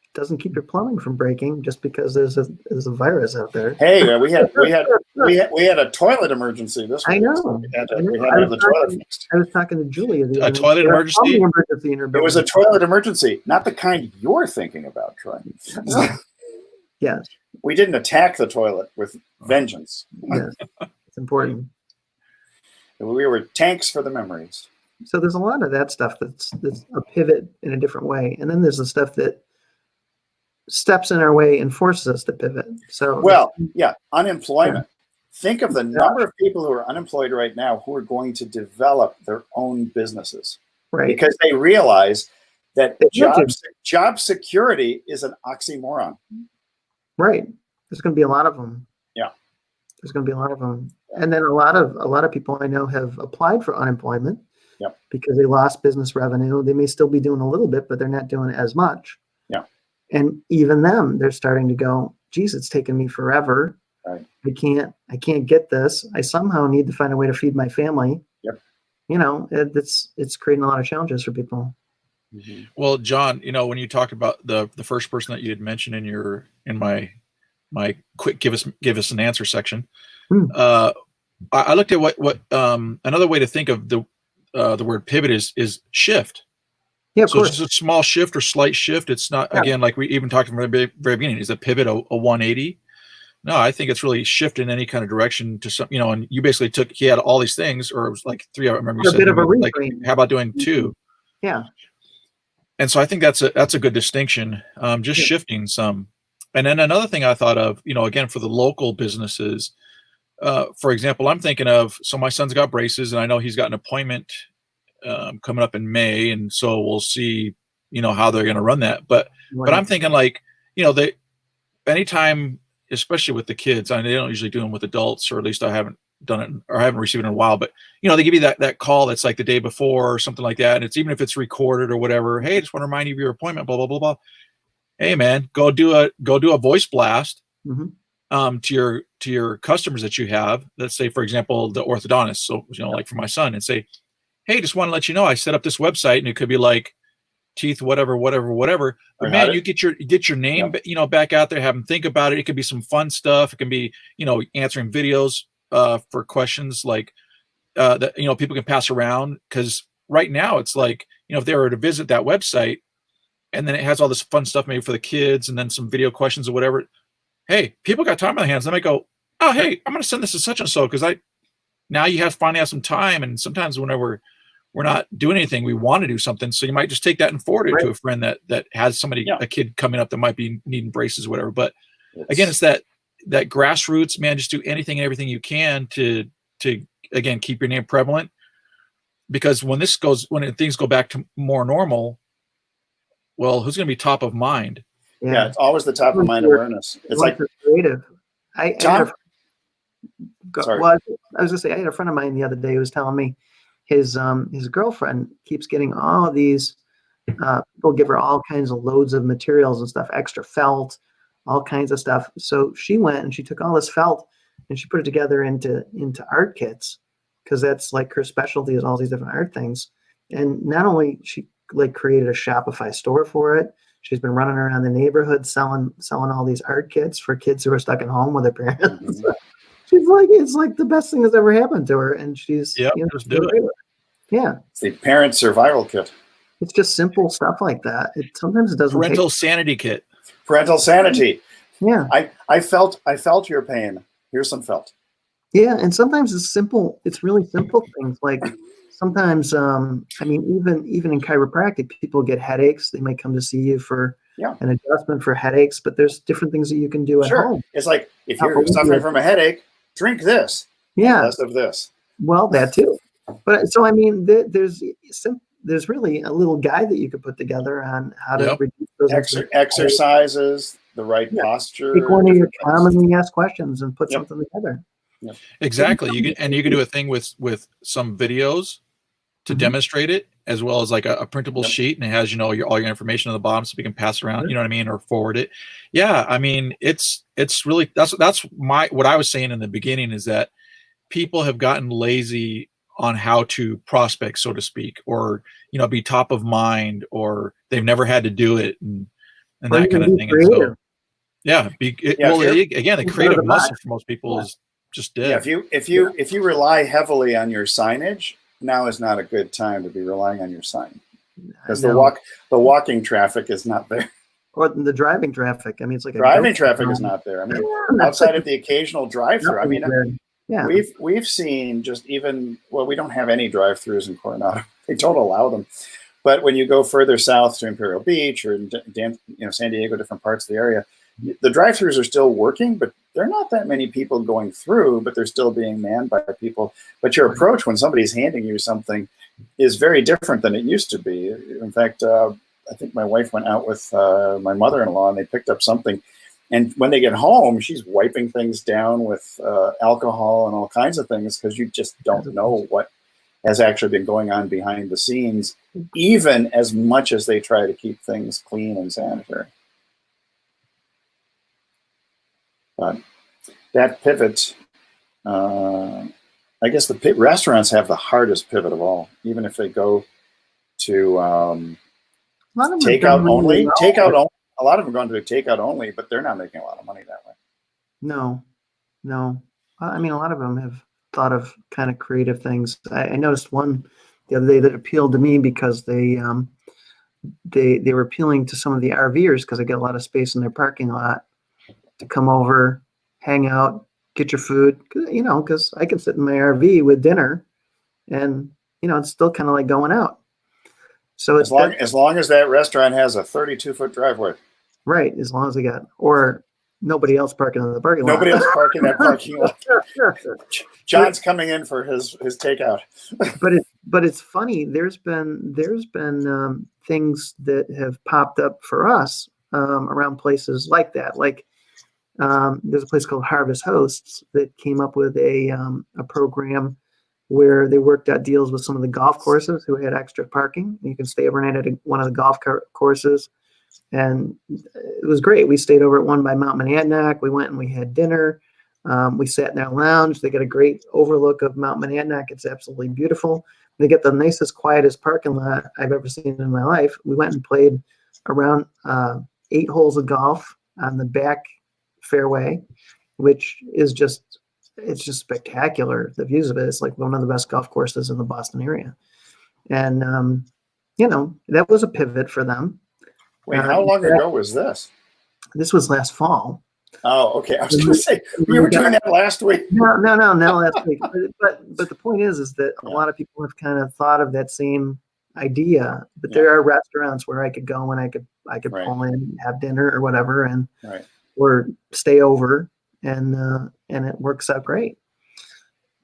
It doesn't keep your plumbing from breaking just because there's a virus out there. Hey, we had a toilet emergency this week. I know. So we had the toilet fixed. I was talking to Julia. A toilet emergency? It was a toilet emergency, not the kind you're thinking about, Troy. Yes. We didn't attack the toilet with vengeance. Yes. It's important. We were tanks for the memories. So there's a lot of that stuff that's a pivot in a different way. And then there's the stuff that steps in our way and forces us to pivot. So unemployment. Think of the number of people who are unemployed right now who are going to develop their own businesses. Right. Because they realize that job security is an oxymoron. Right. There's going to be a lot of them. Yeah. There's going to be a lot of them. And then a lot of people I know have applied for unemployment because they lost business revenue. They may still be doing a little bit, but they're not doing as much. Yeah. And even them, they're starting to go, geez, it's taken me forever. Right. I can't get this. I somehow need to find a way to feed my family. Yep. It's creating a lot of challenges for people. Mm-hmm. Well, John, when you talked about the first person that you had mentioned in my quick give us an answer section, I looked at what another way to think of the word pivot is shift. Yeah, of so course. It's just a small shift or slight shift. It's not again like we even talked from the very beginning. Is a pivot a 180? No, I think it's really shifting in any kind of direction to some. And you basically he had all these things, or it was like 3. I remember you said a bit of a like, how about doing 2? Yeah. And so I think that's a good distinction. Just shifting some. And then another thing I thought of, again, for the local businesses, for example, I'm thinking of, so my son's got braces and I know he's got an appointment coming up in May. And so we'll see, how they're going to run that. But I'm thinking like, anytime, especially with the kids, they don't usually do them with adults, or at least I haven't done it or I haven't received it in a while, but they give you that call that's like the day before or something like that. And it's even if it's recorded or whatever, hey, just want to remind you of your appointment, blah, blah, blah, blah. Hey man, go do a voice blast to your customers that you have. Let's say, for example, the orthodontist. So, like for my son, and say, hey, just want to let you know, I set up this website, and it could be like teeth, whatever. But man, you get your name, back out there, have them think about it. It could be some fun stuff. It can be, answering videos for questions like that, people can pass around. Because right now it's like, if they were to visit that website, and then it has all this fun stuff maybe for the kids, and then some video questions or whatever. Hey, people got time on their hands. They might go, oh, hey, I'm going to send this to such and so, because now you finally have some time. And sometimes whenever we're not doing anything, we want to do something. So you might just take that and forward it to a friend that has somebody, a kid coming up that might be needing braces or whatever. But again, it's that grassroots, man. Just do anything and everything you can to again keep your name prevalent. Because when things go back to more normal, well, who's going to be top of mind? Yeah, it's always the top of mind awareness. It's like creative. I was going to say, I had a friend of mine the other day who was telling me his girlfriend keeps getting all of these. People give her all kinds of loads of materials and stuff, extra felt, all kinds of stuff. So she went and she took all this felt and she put it together into art kits, because that's like her specialty, is all these different art things. And not only she created a Shopify store for it, she's been running around the neighborhood selling all these art kits for kids who are stuck at home with their parents. Mm-hmm. She's like, it's like the best thing that's ever happened to her, and she's just do it. Yeah, it's the parent survival kit. It's just simple stuff like that. Sometimes it doesn't. Parental sanity kit. Parental sanity. Yeah, I felt your pain. Here's some felt. Yeah, and sometimes it's simple. It's really simple things like. Sometimes, even in chiropractic, people get headaches. They might come to see you for an adjustment for headaches, but there's different things that you can do at home. It's like, if you're suffering from a headache, drink this. Yeah. Less of this. Well, that too. But so, there's really a little guide that you could put together on how to reduce exercises, the right posture. Take one of your commonly asked questions and put something together. Yep. Exactly. You can do a thing with some videos to demonstrate it, as well as like a printable sheet, and it has, all your information on the bottom, so we can pass around, you know what I mean, or forward it. Yeah, I mean, it's really, that's what I was saying in the beginning, is that people have gotten lazy on how to prospect, so to speak, or be top of mind, or they've never had to do it, and that kind of thing. And so, again, the creative muscle for most people is just dead. Yeah, if you rely heavily on your signage, now is not a good time to be relying on your sign, because the walking traffic is not there. Or the driving traffic. I mean, it's like driving traffic is not there. I mean, outside of the occasional drive-through. I mean, we've seen just even, well, we don't have any drive-throughs in Coronado. They don't allow them. But when you go further south to Imperial Beach or San Diego, different parts of the area, the drive-throughs are still working, but there are not that many people going through, but they're still being manned by people. But your approach when somebody's handing you something is very different than it used to be. In fact, I think my wife went out with my mother-in-law, and they picked up something. And when they get home, she's wiping things down with alcohol and all kinds of things, because you just don't know what has actually been going on behind the scenes, even as much as they try to keep things clean and sanitary. But that pivot, I guess restaurants have the hardest pivot of all, even if they go to takeout only. A lot of them are going to takeout only, but they're not making a lot of money that way. No. I mean, a lot of them have thought of kind of creative things. I noticed one the other day that appealed to me because they were appealing to some of the RVers, because they get a lot of space in their parking lot to come over, hang out, get your food, because I can sit in my RV with dinner, and it's still kind of like going out. So as long as that restaurant has a 32-foot driveway, right? As long as they got, or nobody else parking in the parking lot. Nobody else parking that parking lot. John's coming in for his takeout. but it's funny. There's been things that have popped up for us around places like that. Like there's a place called Harvest Hosts that came up with a program where they worked out deals with some of the golf courses who had extra parking. You can stay overnight at one of the golf courses. And it was great. We stayed over at one by Mount Monadnock. We went and we had dinner. We sat in their lounge. They get a great overlook of Mount Monadnock. It's absolutely beautiful. They get the nicest, quietest parking lot I've ever seen in my life. We went and played around 8 holes of golf on the back fairway, which is it's just spectacular. The views of it. It's like one of the best golf courses in the Boston area. And, that was a pivot for them. Wait, how long ago was this? This was last fall. Oh, okay. I was going to say, you were doing that last week. No, last week. But the point is that a lot of people have kind of thought of that same idea. But there are restaurants where I could go and I could pull in, have dinner or whatever, and or stay over, and it works out great.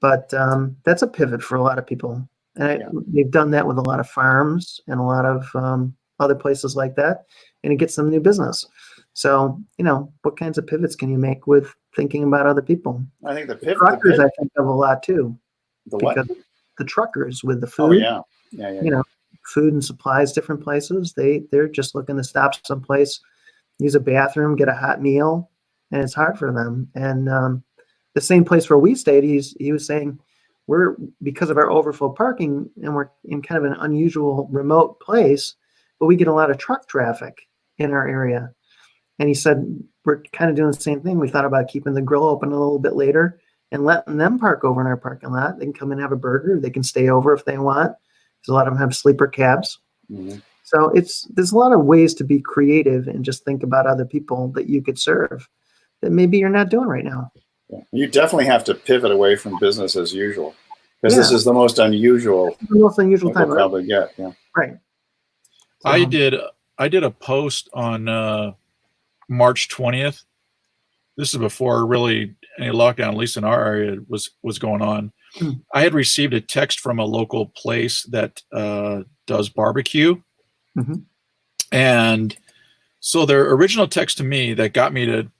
But that's a pivot for a lot of people, and they've done that with a lot of farms and a lot of other places like that, and it gets them new business. So, what kinds of pivots can you make with thinking about other people? I think the truckers, I think, of a lot too. Because the truckers with the food, yeah. Food and supplies, different places, they're just looking to stop someplace, use a bathroom, get a hot meal, and it's hard for them. And the same place where we stayed, he was saying, because of our overflow parking, and we're in kind of an unusual remote place, but we get a lot of truck traffic in our area. And he said, we're kind of doing the same thing. We thought about keeping the grill open a little bit later and letting them park over in our parking lot. They can come and have a burger. They can stay over if they want. Because a lot of them have sleeper cabs. Mm-hmm. So there's a lot of ways to be creative and just think about other people that you could serve that maybe you're not doing right now. Yeah. You definitely have to pivot away from business as usual, because this is the most unusual. The most unusual time. We'll probably get. Yeah. Right. So, I did a post on March 20th. This is before really any lockdown, at least in our area, was going on. I had received a text from a local place that does barbecue, and So their original text to me that got me to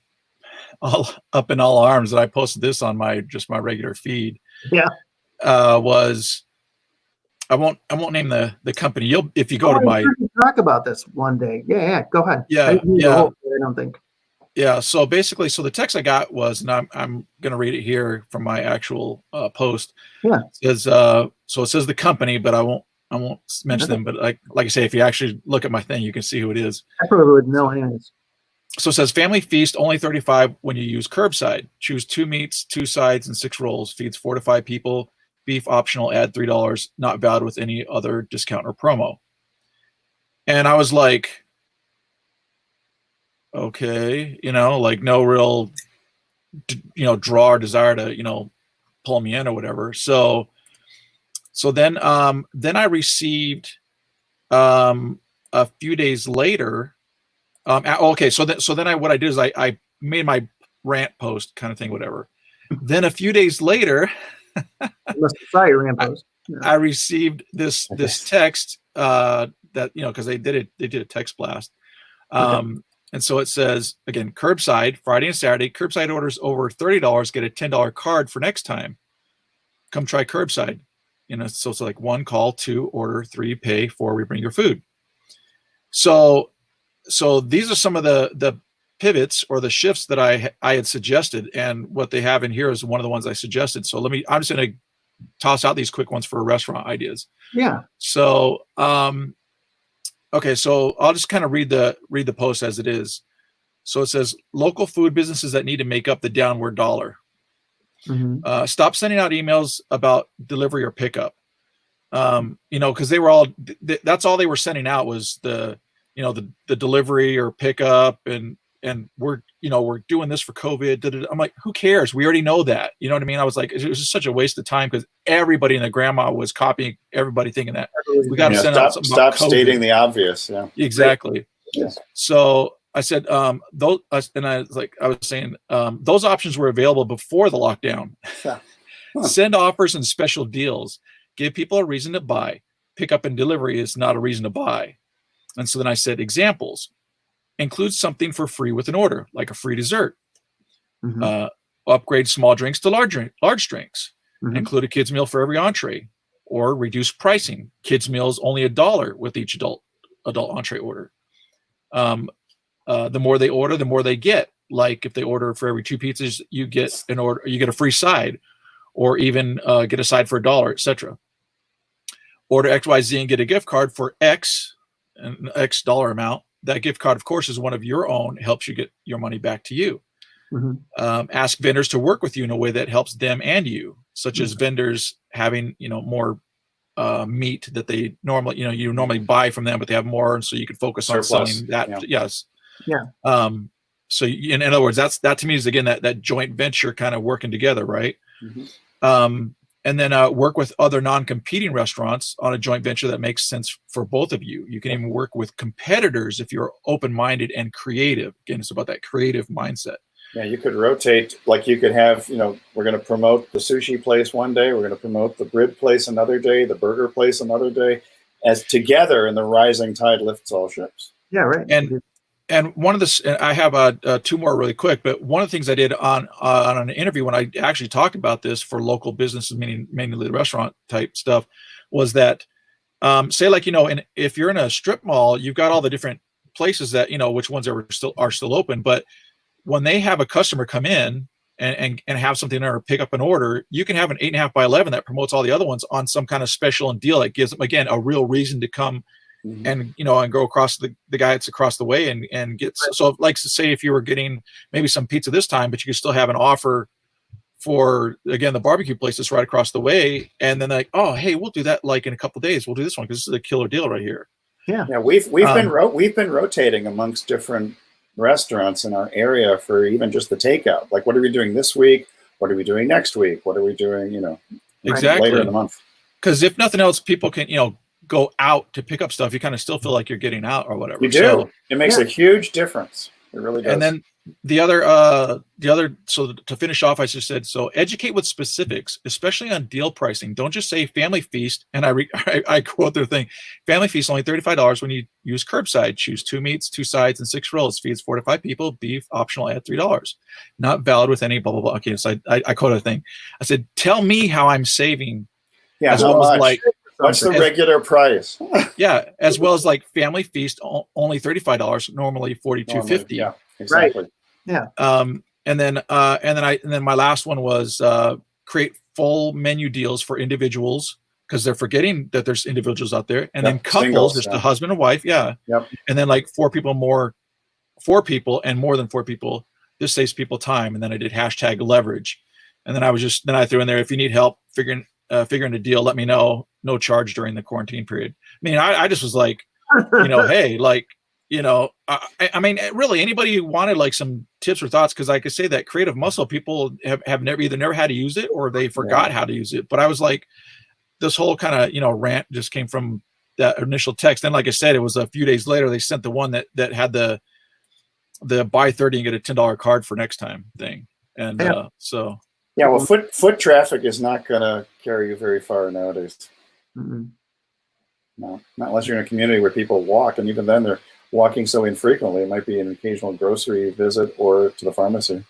all up in all arms, that I posted this on my regular feed. Yeah. Was I won't name the company. If you go to my talk about this one day. Yeah. Go ahead. Yeah. I don't think. Yeah. So basically, the text I got was, and I'm going to read it here from my actual post. Yeah. It says, so it says the company, but I won't mention them. But like I say, if you actually look at my thing, you can see who it is. I probably would know anyways. So it says family feast only $35 when you use curbside. Choose 2 meats, 2 sides, and 6 rolls. Feeds 4 to 5 people. Beef optional. Add $3. Not valid with any other discount or promo. And I was like, okay, like no real, draw or desire to, pull me in or whatever. So then I received a few days later. Okay, so then what I did is I made my rant post kind of thing, whatever. Then a few days later, I received this text that because they did a text blast. And so it says, again, curbside, Friday and Saturday, curbside orders over $30 get a $10 card for next time. Come try curbside. So it's like 1 call, 2 order, 3 pay, 4 we bring your food. So these are some of the pivots or the shifts that I had suggested, and what they have in here is one of the ones I suggested. So I'm just going to toss out these quick ones for restaurant ideas. Yeah. So, okay, so I'll just kind of read the post as it is. So it says local food businesses that need to make up the downward dollar. Mm-hmm. Stop sending out emails about delivery or pickup. Because they were all that's all they were sending out was the delivery or pickup, and we're doing this for COVID. I'm like, who cares? We already know that. You know what I mean? I was like, it was just such a waste of time because everybody and the grandma was copying everybody, thinking that we got to send out something. Stop stating the obvious. Yeah, exactly. Yes. So I said, those, and I was saying, those options were available before the lockdown. Yeah. Send offers and special deals. Give people a reason to buy. Pickup and delivery is not a reason to buy. And so then I said, examples. Include something for free with an order, like a free dessert. Mm-hmm. Upgrade small drinks to large drinks. Mm-hmm. Include a kid's meal for every entree. Or reduce pricing. Kids meals only $1 with each adult entree order. The more they order, the more they get. Like if they order for every 2 pizzas, you get a free side, or even get a side for $1, etc. Order XYZ and get a gift card for an X dollar amount. That gift card, of course, is one of your own. Helps you get your money back to you. Mm-hmm. Ask vendors to work with you in a way that helps them and you, such as vendors having more meat that they normally you normally buy from them, but they have more, and so you can focus on selling that. Yeah. Yes. Yeah. So in other words, that to me is again that joint venture kind of working together, right? Mm-hmm. And then work with other non-competing restaurants on a joint venture that makes sense for both of you. You can even work with competitors if you're open-minded and creative. Again, it's about that creative mindset. Yeah, you could rotate. Like you could have, we're going to promote the sushi place one day. We're going to promote the rib place another day, the burger place another day, as together, and the rising tide lifts all ships. Yeah, right. And one of the, I have 2 more really quick, but one of the things I did on an interview when I actually talked about this for local businesses, meaning mainly the restaurant type stuff, was that say and if you're in a strip mall, you've got all the different places that which ones are still open, but when they have a customer come in and have something or pick up an order, you can have an 8.5 by 11 that promotes all the other ones on some kind of special and deal that gives them, again, a real reason to come. Mm-hmm. and go across the guy that's across the way and get. So like to say if you were getting maybe some pizza this time, but you could still have an offer for, again, the barbecue place that's right across the way, and then like, oh, hey, we'll do that like in a couple of days. We'll do this one because this is a killer deal right here. Yeah. We've been rotating amongst different restaurants in our area for even just the takeout. Like, what are we doing this week? What are we doing next week? What are we doing? Exactly, later in the month. Because if nothing else, people can go out to pick up stuff. You kind of still feel like you're getting out or whatever. You do. It makes a huge difference. It really does. And then the other, so to finish off, I just said, so educate with specifics, especially on deal pricing. Don't just say family feast. And I quote their thing, family feast only $35 when you use curbside. Choose 2 meats, 2 sides, and 6 rolls. Feeds 4 to 5 people. Beef optional at $3. Not valid with any blah, blah, blah. Okay, so I quote a thing. I said, tell me how I'm saving. Yeah, as how well much? As like, what's the regular price? Yeah, as well as like family feast, only $35, normally $42.50. Yeah, exactly. Right. Yeah. And then my last one was create full menu deals for individuals, because they're forgetting that there's individuals out there. And then couples, singles, just the husband and wife, yeah. Yep. And then like 4 people and more than 4 people. This saves people time. And then I did hashtag leverage. And then I threw in there, if you need help figuring a deal, let me know. No charge during the quarantine period. I mean, I just was like, hey, like, I mean, really, anybody who wanted like some tips or thoughts, because I could say that creative muscle, people have never had to use it, or they forgot how to use it. But I was like, this whole kind of rant just came from that initial text. And like I said, it was a few days later they sent the one that had the buy 30 and get a $10 card for next time thing. And so yeah, well, foot traffic is not going to carry you very far nowadays. Mm-hmm. No, not unless you're in a community where people walk, and even then they're walking so infrequently. It might be an occasional grocery visit or to the pharmacy.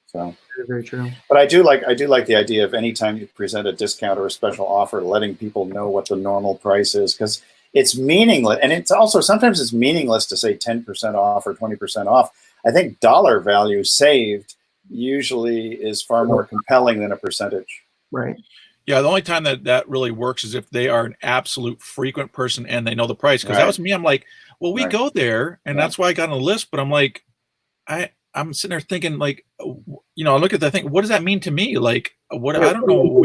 So very, very true. But I do like the idea of anytime you present a discount or a special offer, letting people know what the normal price is, because it's meaningless, and it's also sometimes it's meaningless to say 10% off or 20% off. I think dollar value saved usually is far more compelling than a percentage. Right. Yeah, the only time that really works is if they are an absolute frequent person and they know the price. Because that was me. I'm like, well, we go there, and that's why I got on the list. But I'm like, I'm sitting there thinking, like, I look at that thing. What does that mean to me? Like, what? I don't know.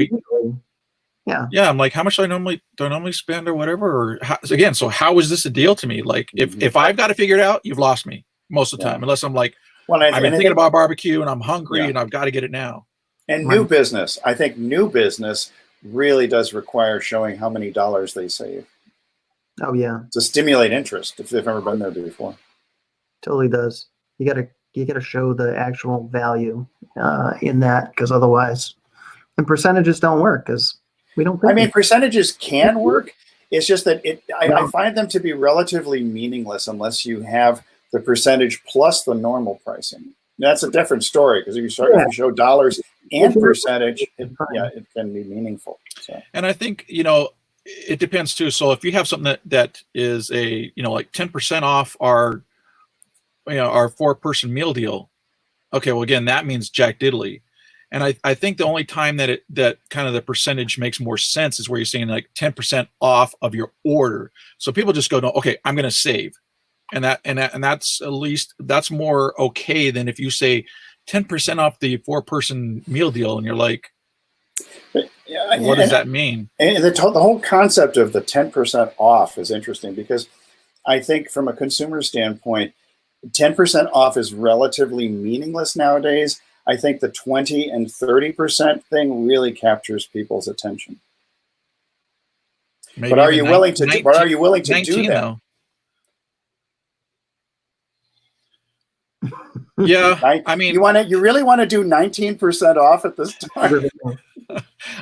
Yeah. I'm like, how much do I normally spend or whatever? Or again, so how is this a deal to me? Like, if I've got to figure it out, you've lost me most of the time. Unless I'm like, I've been thinking about barbecue and I'm hungry and I've got to get it now. And new business, I think new business really does require showing how many dollars they save. Oh yeah. To stimulate interest if they've never been there before. Totally does. You gotta show the actual value in that, because otherwise, and percentages don't work, because we don't. I mean, percentages can work. It's just that I find them to be relatively meaningless unless you have the percentage plus the normal pricing. That's a different story, because if you show dollars and percentage, it can be meaningful. So. And I think, it depends too. So if you have something that is a, like 10% off our 4-person meal deal. Okay. Well, again, that means jack diddly. And I think the only time that kind of the percentage makes more sense is where you're saying like 10% off of your order. So people just go, no, okay, I'm going to save. And that's at least, that's more okay than if you say 10% off the 4-person meal deal. And you're like, what does that mean? And the whole concept of the 10% off is interesting, because I think from a consumer standpoint, 10% off is relatively meaningless nowadays. I think the 20 and 30% thing really captures people's attention. Maybe but are you willing to do that? Though. Yeah, I mean, you really want to do 19% off at this time?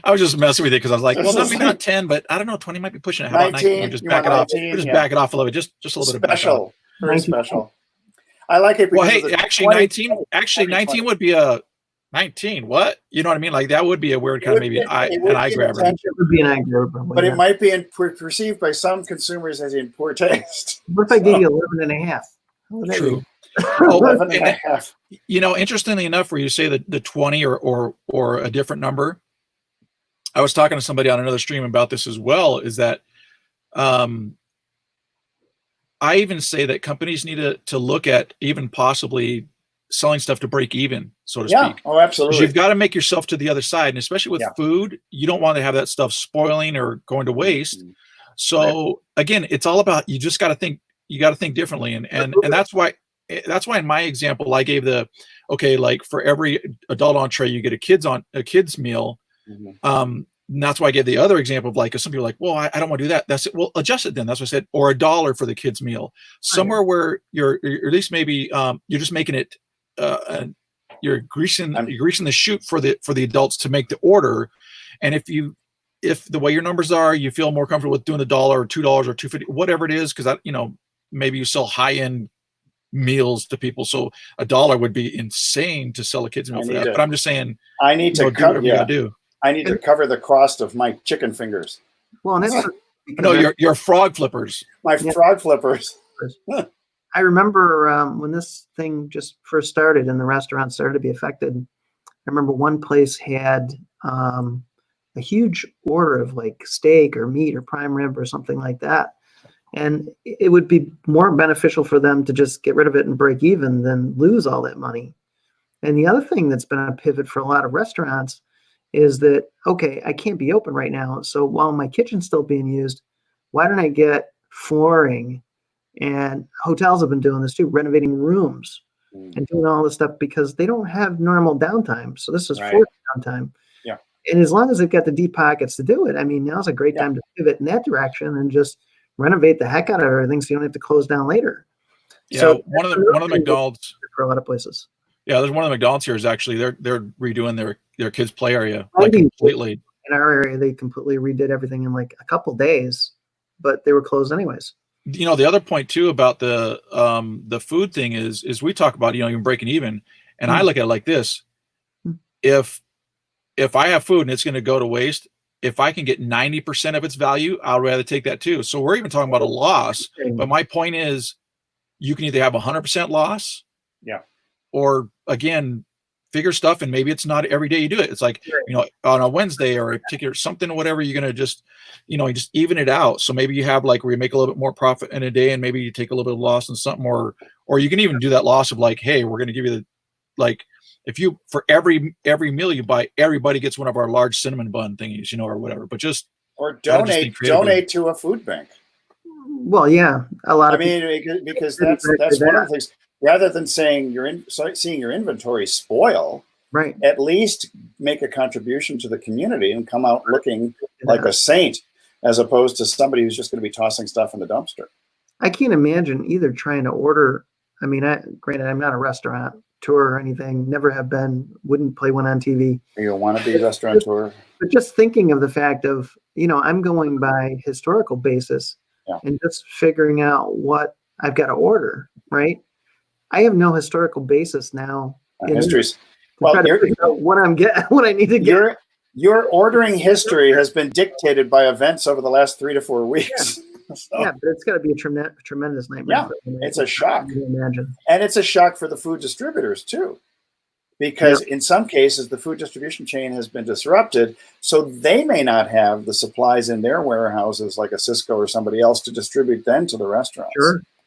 I was just messing with it because I was like, well, maybe not 10, but I don't know, 20 might be pushing it. How about 19? Just back it off. Back it off a little bit, just a little bit of special, very special. I like it. Well, hey, actually, 19 would be a 19. What? You know what I mean? Like that would be a weird kind of maybe an eye grabber. It would be an eye grabber, but it might be perceived by some consumers as in poor taste. What if I gave you 11 and a half? True. Interestingly enough, where you say the 20 or a different number, I was talking to somebody on another stream about this as well, is that I even say that companies need to look at even possibly selling stuff to break even, so to speak. Oh, absolutely. You've got to make yourself to the other side. And especially with food, you don't want to have that stuff spoiling or going to waste. Mm-hmm. So again, it's all about, you just got to think, differently. And that's why in my example, I gave like for every adult entree, you get a kids meal. Mm-hmm. that's why I gave the other example of like, cause some people are like, well, I don't want to do that. That's it. Well, adjust it then. That's what I said. Or $1 for the kids' meal, somewhere where you're at least maybe you're just making it you're greasing the chute for the adults to make the order. And if the way your numbers are, you feel more comfortable with doing $1 or $2 or $2.50, whatever it is, because maybe you sell high-end meals to people, so $1 would be insane to sell a kid's meal for that. But I'm just saying, I need to do whatever you gotta do. I need to cover the cost of my chicken fingers. Well, and that's no, your frog flippers. My frog flippers. I remember when this thing just first started and the restaurant started to be affected. I remember one place had a huge order of like steak or meat or prime rib or something like that. And it would be more beneficial for them to just get rid of it and break even than lose all that money. And the other thing that's been a pivot for a lot of restaurants is that, okay, I can't be open right now. So while my kitchen's still being used, why don't I get flooring? And hotels have been doing this too, renovating rooms and doing all this stuff because they don't have normal downtime. So this is forced downtime. Yeah. And as long as they've got the deep pockets to do it, I mean, now's a great time to pivot in that direction and just renovate the heck out of everything so you don't have to close down later. Yeah, so one of the McDonald's for a lot of places. Yeah, there's one of the McDonald's here is actually they're redoing their kids play area like completely. In our area, they completely redid everything in like a couple days, but they were closed anyways. The other point too about the food thing is we talk about even breaking even, and I look at it like this: if I have food and it's going to go to waste, if I can get 90% of its value, I'll rather take that too. So we're even talking about a loss. But my point is, you can either have 100% loss, or again, figure stuff, and maybe it's not every day you do it. It's like on a Wednesday or a particular something or whatever, you're gonna just just even it out. So maybe you have like where you make a little bit more profit in a day, and maybe you take a little bit of loss in something, or you can even do that loss of like, hey, we're gonna give you if you for every meal you buy, everybody gets one of our large cinnamon bun thingies, or whatever. But or donate to a food bank. Well, yeah, a lot of because that's one of the things. Rather than saying seeing your inventory spoil, right? At least make a contribution to the community and come out looking like a saint, as opposed to somebody who's just going to be tossing stuff in the dumpster. I can't imagine either trying to order. I mean, granted, I'm not a restaurant tour or anything. Never have been. Wouldn't play one on TV. You want to be a restaurateur. But just thinking of the fact of I'm going by historical basis and just figuring out what I've got to order, right? I have no historical basis now. Histories. Well, what I need to get. Your ordering history has been dictated by events over the last 3 to 4 weeks. Yeah, but it's got to be a tremendous nightmare. Yeah, it's a shock. Imagine. And it's a shock for the food distributors too, because in some cases the food distribution chain has been disrupted, so they may not have the supplies in their warehouses like a Cisco or somebody else to distribute then to the restaurants.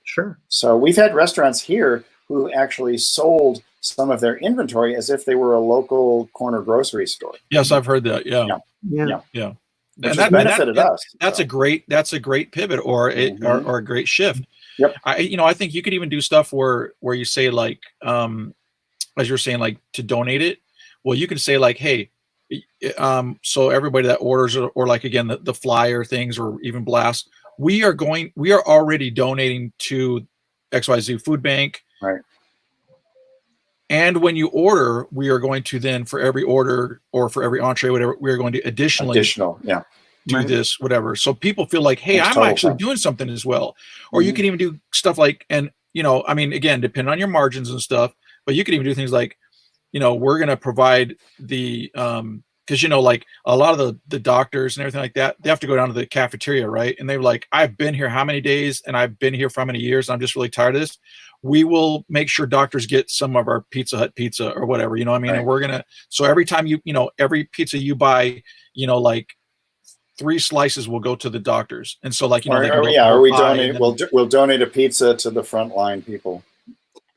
Sure. So we've had restaurants here who actually sold some of their inventory as if they were a local corner grocery store. Yes, I've heard that. Yeah. And that benefited us. That's a great pivot or a great shift. Yep. I think you could even do stuff where you say like, as you're saying, like to donate it. Well, you can say like, hey, so everybody that orders or like again the flyer things or even blast. We are already donating to XYZ food bank. Right. And when you order, we are going to then for every order or for every entree, whatever, we are going to additionally do this, whatever. So people feel like, hey, I'm actually doing something as well. Or you can even do stuff like, and I mean, again, depending on your margins and stuff, but you can even do things like, we're going to provide the, because like a lot of the doctors and everything like that, they have to go down to the cafeteria, right? And they're like, I've been here how many days, and I've been here for how many years, and I'm just really tired of this. We will make sure doctors get some of our Pizza Hut pizza or whatever, what I mean? Right. And we're gonna, so every time every pizza you buy, like 3 slices will go to the doctors, and so like we'll donate a pizza to the frontline people.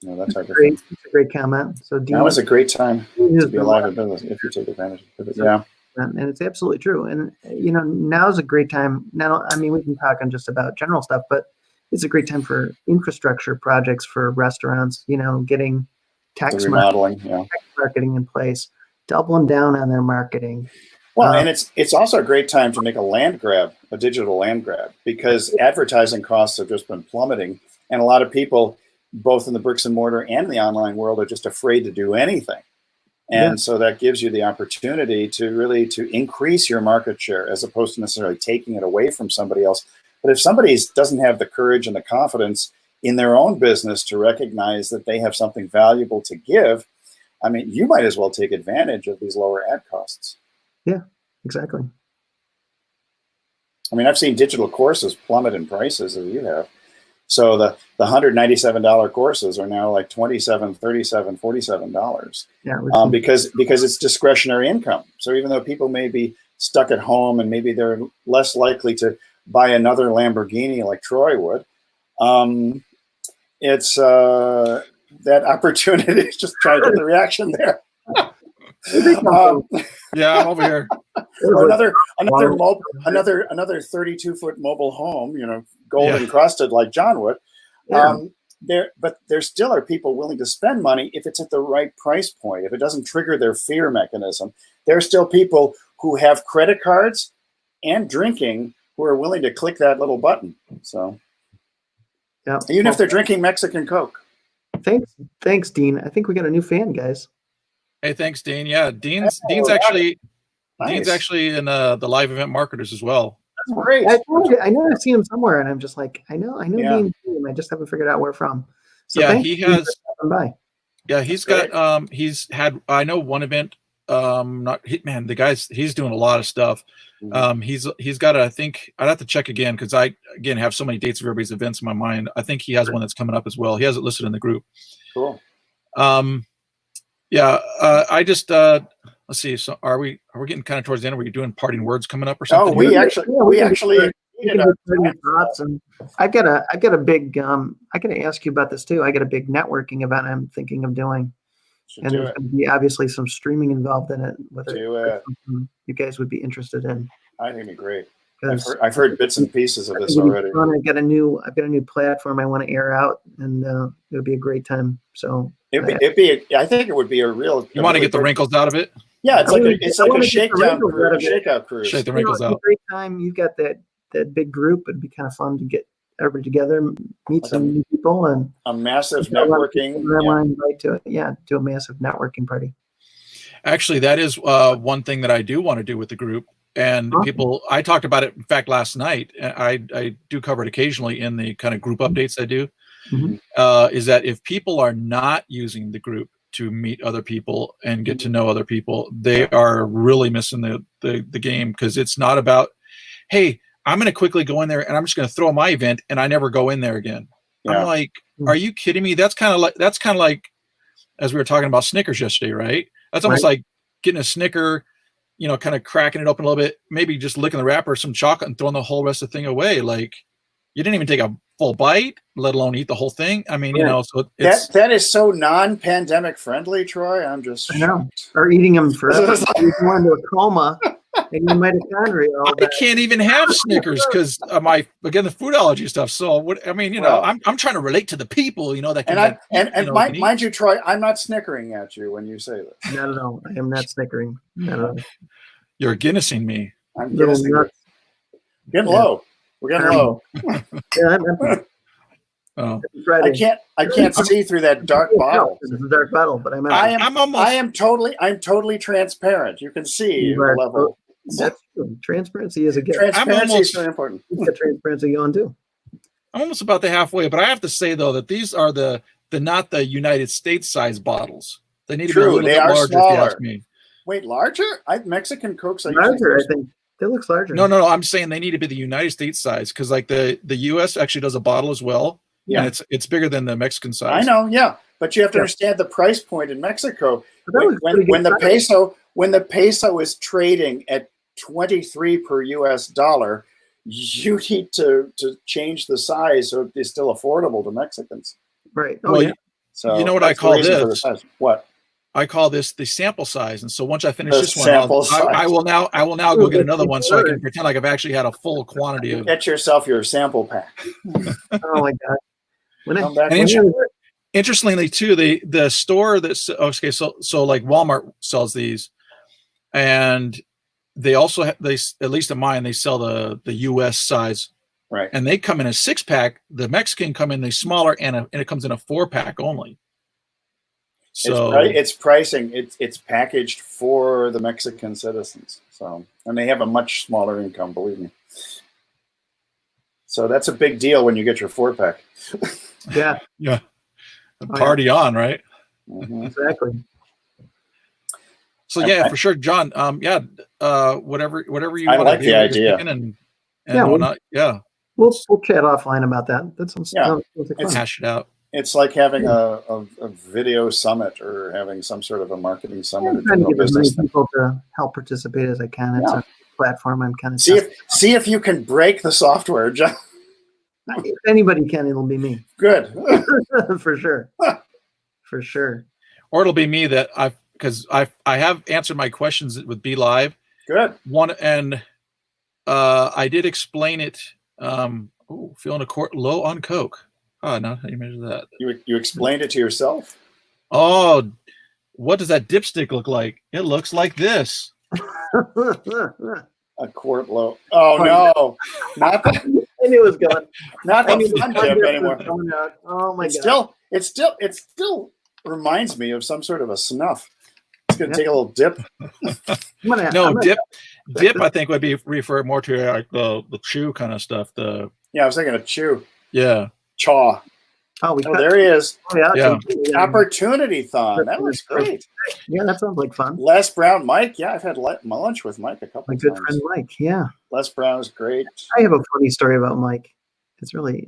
That type of thing. That's a great comment. So that was a great time to be alive in business if you take advantage of it. Yeah. And it's absolutely true. And, now is a great time. Now, I mean, we can talk on just about general stuff, but it's a great time for infrastructure projects for restaurants, getting tax remodeling, marketing in place, doubling down on their marketing. Well, and it's also a great time to make a land grab, a digital land grab, because advertising costs have just been plummeting, and a lot of people, both in the bricks and mortar and the online world, are just afraid to do anything. And so that gives you the opportunity to increase your market share, as opposed to necessarily taking it away from somebody else. But if somebody doesn't have the courage and the confidence in their own business to recognize that they have something valuable to give, I mean, you might as well take advantage of these lower ad costs. Yeah, exactly. I mean, I've seen digital courses plummet in prices, as you have. So the $197 courses are now like $27, $37, $47. Yeah, because it's discretionary income. So even though people may be stuck at home and maybe they're less likely to buy another Lamborghini like Troy would, it's that opportunity. Just try to get the reaction there. Yeah, I'm over here. Or another 32-foot mobile home, gold encrusted like John would. But there still are people willing to spend money if it's at the right price point, if it doesn't trigger their fear mechanism. There are still people who have credit cards and drinking who are willing to click that little button. So even if they're drinking Mexican Coke. Thanks, Dean. I think we got a new fan, guys. Hey, thanks, Dean. Yeah, Dean's actually in the live event marketers as well. That's great. I know I've seen him somewhere, and I'm just like, I know Dean. I just haven't figured out where from. So yeah, he has. By. Yeah, he's got. He's had. I know one event. Not Hitman. The guy's. He's doing a lot of stuff. He's got. I think I'd have to check again, because I have so many dates of everybody's events in my mind. I think he has one that's coming up as well. He has it listed in the group. Cool. Yeah, I just let's see. So are we getting kind of towards the end? Are we doing parting words coming up or something? Oh, we actually. Thoughts, and I got a big. I got to ask you about this too. I got a big networking event I'm thinking of doing, and there's going to be obviously some streaming involved in it. Whether you guys would be interested in. I think it'd be great. I've heard bits and pieces of this already. I've got a new platform I want to air out, and it'll be a great time. So I think it would be a real. You want to get the wrinkles out of it? Yeah, it's like a shakeout cruise. Shake the wrinkles out. It's a great time. You've got that big group. It'd be kind of fun to get everybody together, meet some new people, and a massive networking. I want to invite to it. Do a massive networking party. Actually, that is one thing that I do want to do with the group. And people, I talked about it, in fact, last night. I do cover it occasionally in the kind of group updates I do, is that if people are not using the group to meet other people and get to know other people, they are really missing the game, because it's not about, hey, I'm going to quickly go in there and I'm just going to throw my event and I never go in there again. Yeah. I'm like, are you kidding me? That's kind of like, as we were talking about Snickers yesterday, right? That's almost like getting a Snicker, kind of cracking it open a little bit, maybe just licking the wrapper, some chocolate, and throwing the whole rest of the thing away. Like, you didn't even take a full bite, let alone eat the whole thing. I mean, so it's that is so non-pandemic friendly, Troy. I know. Or eating them forever. You go into a coma and you mitochondria. I can't even have Snickers because of the food allergy stuff. So what? I mean, I'm trying to relate to the people, that can. Mind you, Troy, I'm not snickering at you when you say this. Not at all. I am not snickering. Not at all. You're Guinnessing me. I'm Guinnessing. Getting low. We're getting low. I can't see through that dark bottle. It's a dark bottle, but I am totally transparent. You can see the level. That's true. Transparency is a gift. Transparency is very important. You got transparency on too. I'm almost about the halfway, but I have to say though that these are the not the United States size bottles. They need to be a little bit larger. If you ask me. Wait, larger? Mexican Cokes are larger. I think it looks larger. No. I'm saying they need to be the United States size, because like the U.S. actually does a bottle as well. Yeah, and it's bigger than the Mexican size. I know. Yeah, but you have to understand the price point in Mexico. When the peso is trading at 23 per US dollar, you need to change the size so it's still affordable to Mexicans. Right. So you know what I call this? What? I call this the sample size. And so once I finish this one, I will now go get another one so I can pretend like I've actually had a full quantity of. Get yourself your sample pack. Oh my God. Interestingly too, the store that's so like Walmart sells these, and they also they, at least in mine, they sell the US size, right? And they come in a 6-pack. The Mexican come in a smaller, and it comes in a 4-pack only. So it's pricing. It's packaged for the Mexican citizens. So, and they have a much smaller income, believe me. So that's a big deal when you get your 4-pack. Yeah. Yeah. Party on, right? Mm-hmm. Exactly. So yeah, for sure, John. Whatever you I want like to do, the idea. And yeah, whatnot. We'll chat offline about that. That sounds hash it out. It's like having a video summit or having some sort of a marketing summit. I'm trying to get as many people to help participate as I can. It's a platform I'm kind of see if you can break the software, John. If anybody can, it'll be me. Good. For sure. For sure. Or it'll be me because I have answered my questions with Be Live. Good. I did explain it. Feeling low on Coke. Oh, no, how do you measure that? You explained it to yourself? Oh, what does that dipstick look like? It looks like this. A quart low. Oh no, not that. I knew it was going. Not the fun dip anymore. Oh my god! It still reminds me of some sort of a snuff. It's gonna take a little dip. Dip. I think would be referred more to like the chew kind of stuff. I was thinking of chew. Yeah. Chaw. Oh, there he is. Oh, yeah. Opportunity thon. That was great. Yeah, that sounds like fun. Les Brown, Mike. Yeah, I've had my lunch with Mike a couple My times. good friend Mike. Yeah. Les Brown is great. I have a funny story about Mike. It's really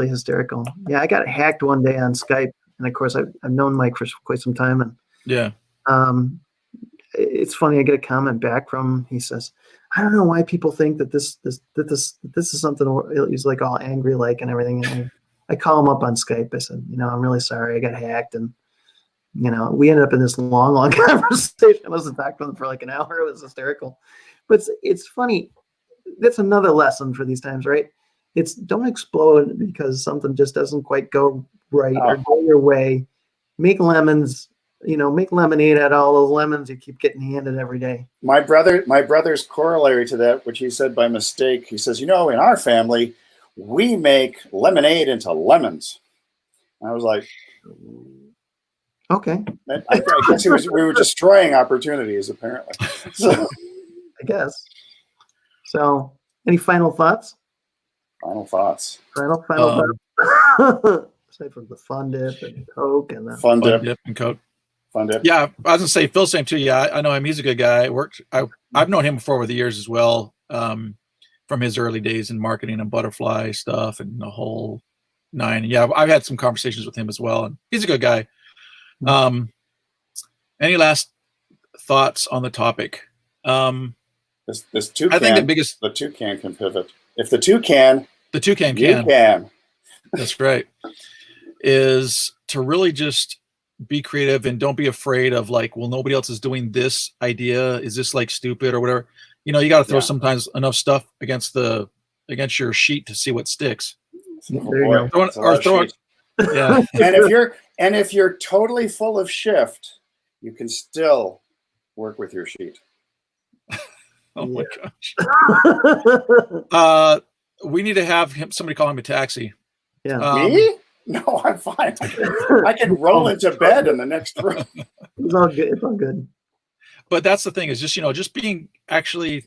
hysterical. Yeah, I got hacked one day on Skype, and of course I've known Mike for quite some time, and it's funny. I get a comment back from him. He says, "I don't know why people think that this is something." He's like all angry, like, and everything. And I call him up on Skype. I said, "I'm really sorry. I got hacked." And we ended up in this long conversation. I must have talked to him for like an hour. It was hysterical. But it's funny. That's another lesson for these times, right? It's don't explode because something just doesn't quite go right or go your way. Make lemons. Make lemonade out of all those lemons you keep getting handed every day. My brother's corollary to that, which he said by mistake, he says, in our family, we make lemonade into lemons. And I was like, okay. I guess we were destroying opportunities, apparently. So, I guess. So, any final thoughts? Final thoughts. Final thoughts. Aside from the fun dip and Coke and the fun dip and Coke. Fun dip. Yeah, I was gonna say Phil's same too. Yeah, I know him. He's a good guy. I've known him before over the years as well, from his early days in marketing and butterfly stuff and the whole nine. Yeah, I've had some conversations with him as well, and he's a good guy. Any last thoughts on the topic? This toucan. I think the toucan can pivot. If the toucan can. That's right. Is to really just be creative and don't be afraid of like, well, nobody else is doing this idea. Is this like stupid or whatever? You got to throw sometimes enough stuff against your sheet to see what sticks. Yeah. And if you're totally full of shift, you can still work with your sheet. Oh my gosh. We need to have somebody call him a taxi. Yeah. Me? No, I'm fine. I can roll into bed in the next room. It's all good. It's all good. But that's the thing is just being actually,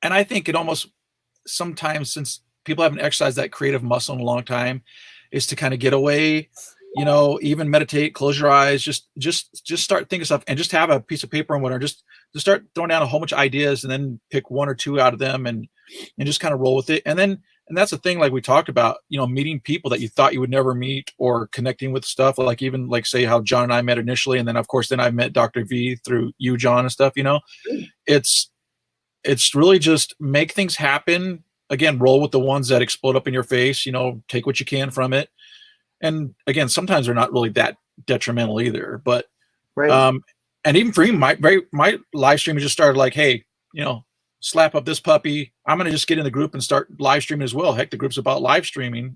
and I think it almost sometimes, since people haven't exercised that creative muscle in a long time, is to kind of get away, even meditate, close your eyes, just start thinking stuff and just have a piece of paper and whatever, just start throwing down a whole bunch of ideas and then pick one or two out of them and just kind of roll with it. And that's the thing, like we talked about, meeting people that you thought you would never meet or connecting with stuff, like even like say how John and I met initially. And then of course, I met Dr. V through you, John, and stuff, it's really just make things happen. Again, roll with the ones that explode up in your face, take what you can from it. And again, sometimes they're not really that detrimental either, but, right. And even for me, my live stream just started like, hey, slap up this puppy. I'm going to just get in the group and start live streaming as well. Heck, the group's about live streaming,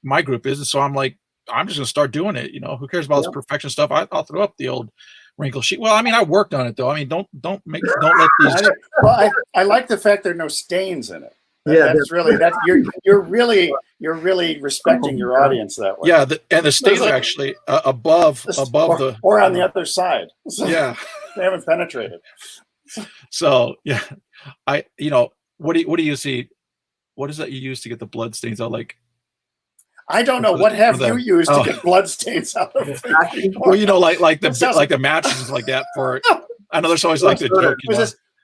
my group is. And so I'm like, I'm just going to start doing it. Who cares about this perfection stuff? I'll throw up the old wrinkle sheet. Well, I mean, I worked on it though. I mean, don't let these. I like the fact there are no stains in it. Yeah, That's really that you're really respecting your audience that way. Yeah, and the stains are actually above the or on the other side. So yeah, they haven't penetrated. So yeah, what do you see? What is that you use to get the blood stains out? Like, I don't know. What have you used to get blood stains out of things? Well, like the mattresses like that for. I know there's always like the joke.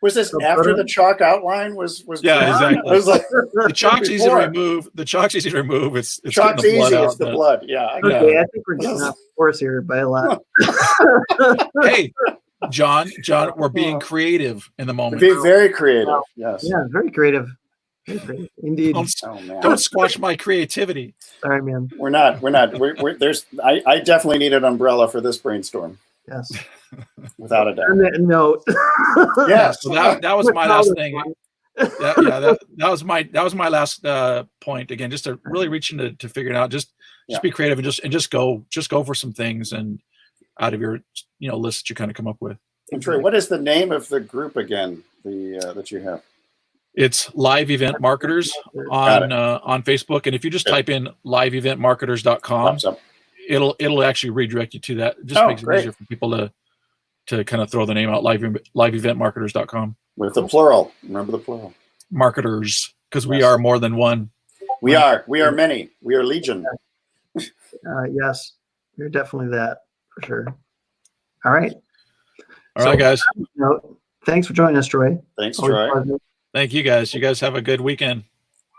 Was this after the chalk outline was? Yeah, exactly. It was like the chalk's easy to remove. The chalk's easy to remove. It's chalk's easy. It's the blood. Yeah. Okay, I think we're getting off course here by a lot. Hey, John, we're being creative in the moment. Being very creative. Yes. Yeah, very creative. Indeed. Don't squash my creativity. Sorry, man. We're not. I definitely need an umbrella for this brainstorm. Yes. Without a doubt. On that note. Yes. So that was my last thing. That was my last point. Again, just to really reach into to figure it out. Just be creative and just go for some things and out of your list that you kind of come up with. And Troy, what is the name of the group again? That you have. It's Live Event Marketers on Facebook, and if you just type in liveeventmarketers.com, it'll actually redirect you to that. It just makes it easier for people to kind of throw the name out, liveeventmarketers.com. With the plural. Remember the plural. Marketers, because we are more than one. We are many. We are legion. Yes, you're definitely that for sure. All right. All right, guys. Thanks for joining us, Troy. Thanks, Troy. Thank you, guys. You guys have a good weekend.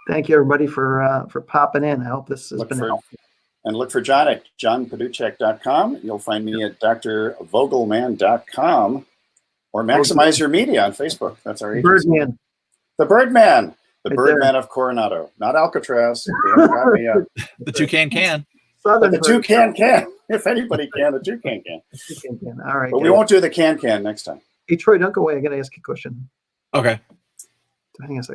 Thank you, everybody, for popping in. I hope this has been helpful. And look for John at JohnPaduchak.com. You'll find me at drvogelman.com or Maximize Your Media on Facebook. That's our agency. Birdman. The Birdman. The Birdman of Coronado. Not Alcatraz. They haven't got me yet. The toucan can. The toucan can. If anybody can, the toucan can. All right. But we won't do the can next time. Hey, Troy, don't go away. I got to ask you a question. Okay. Hang on a second.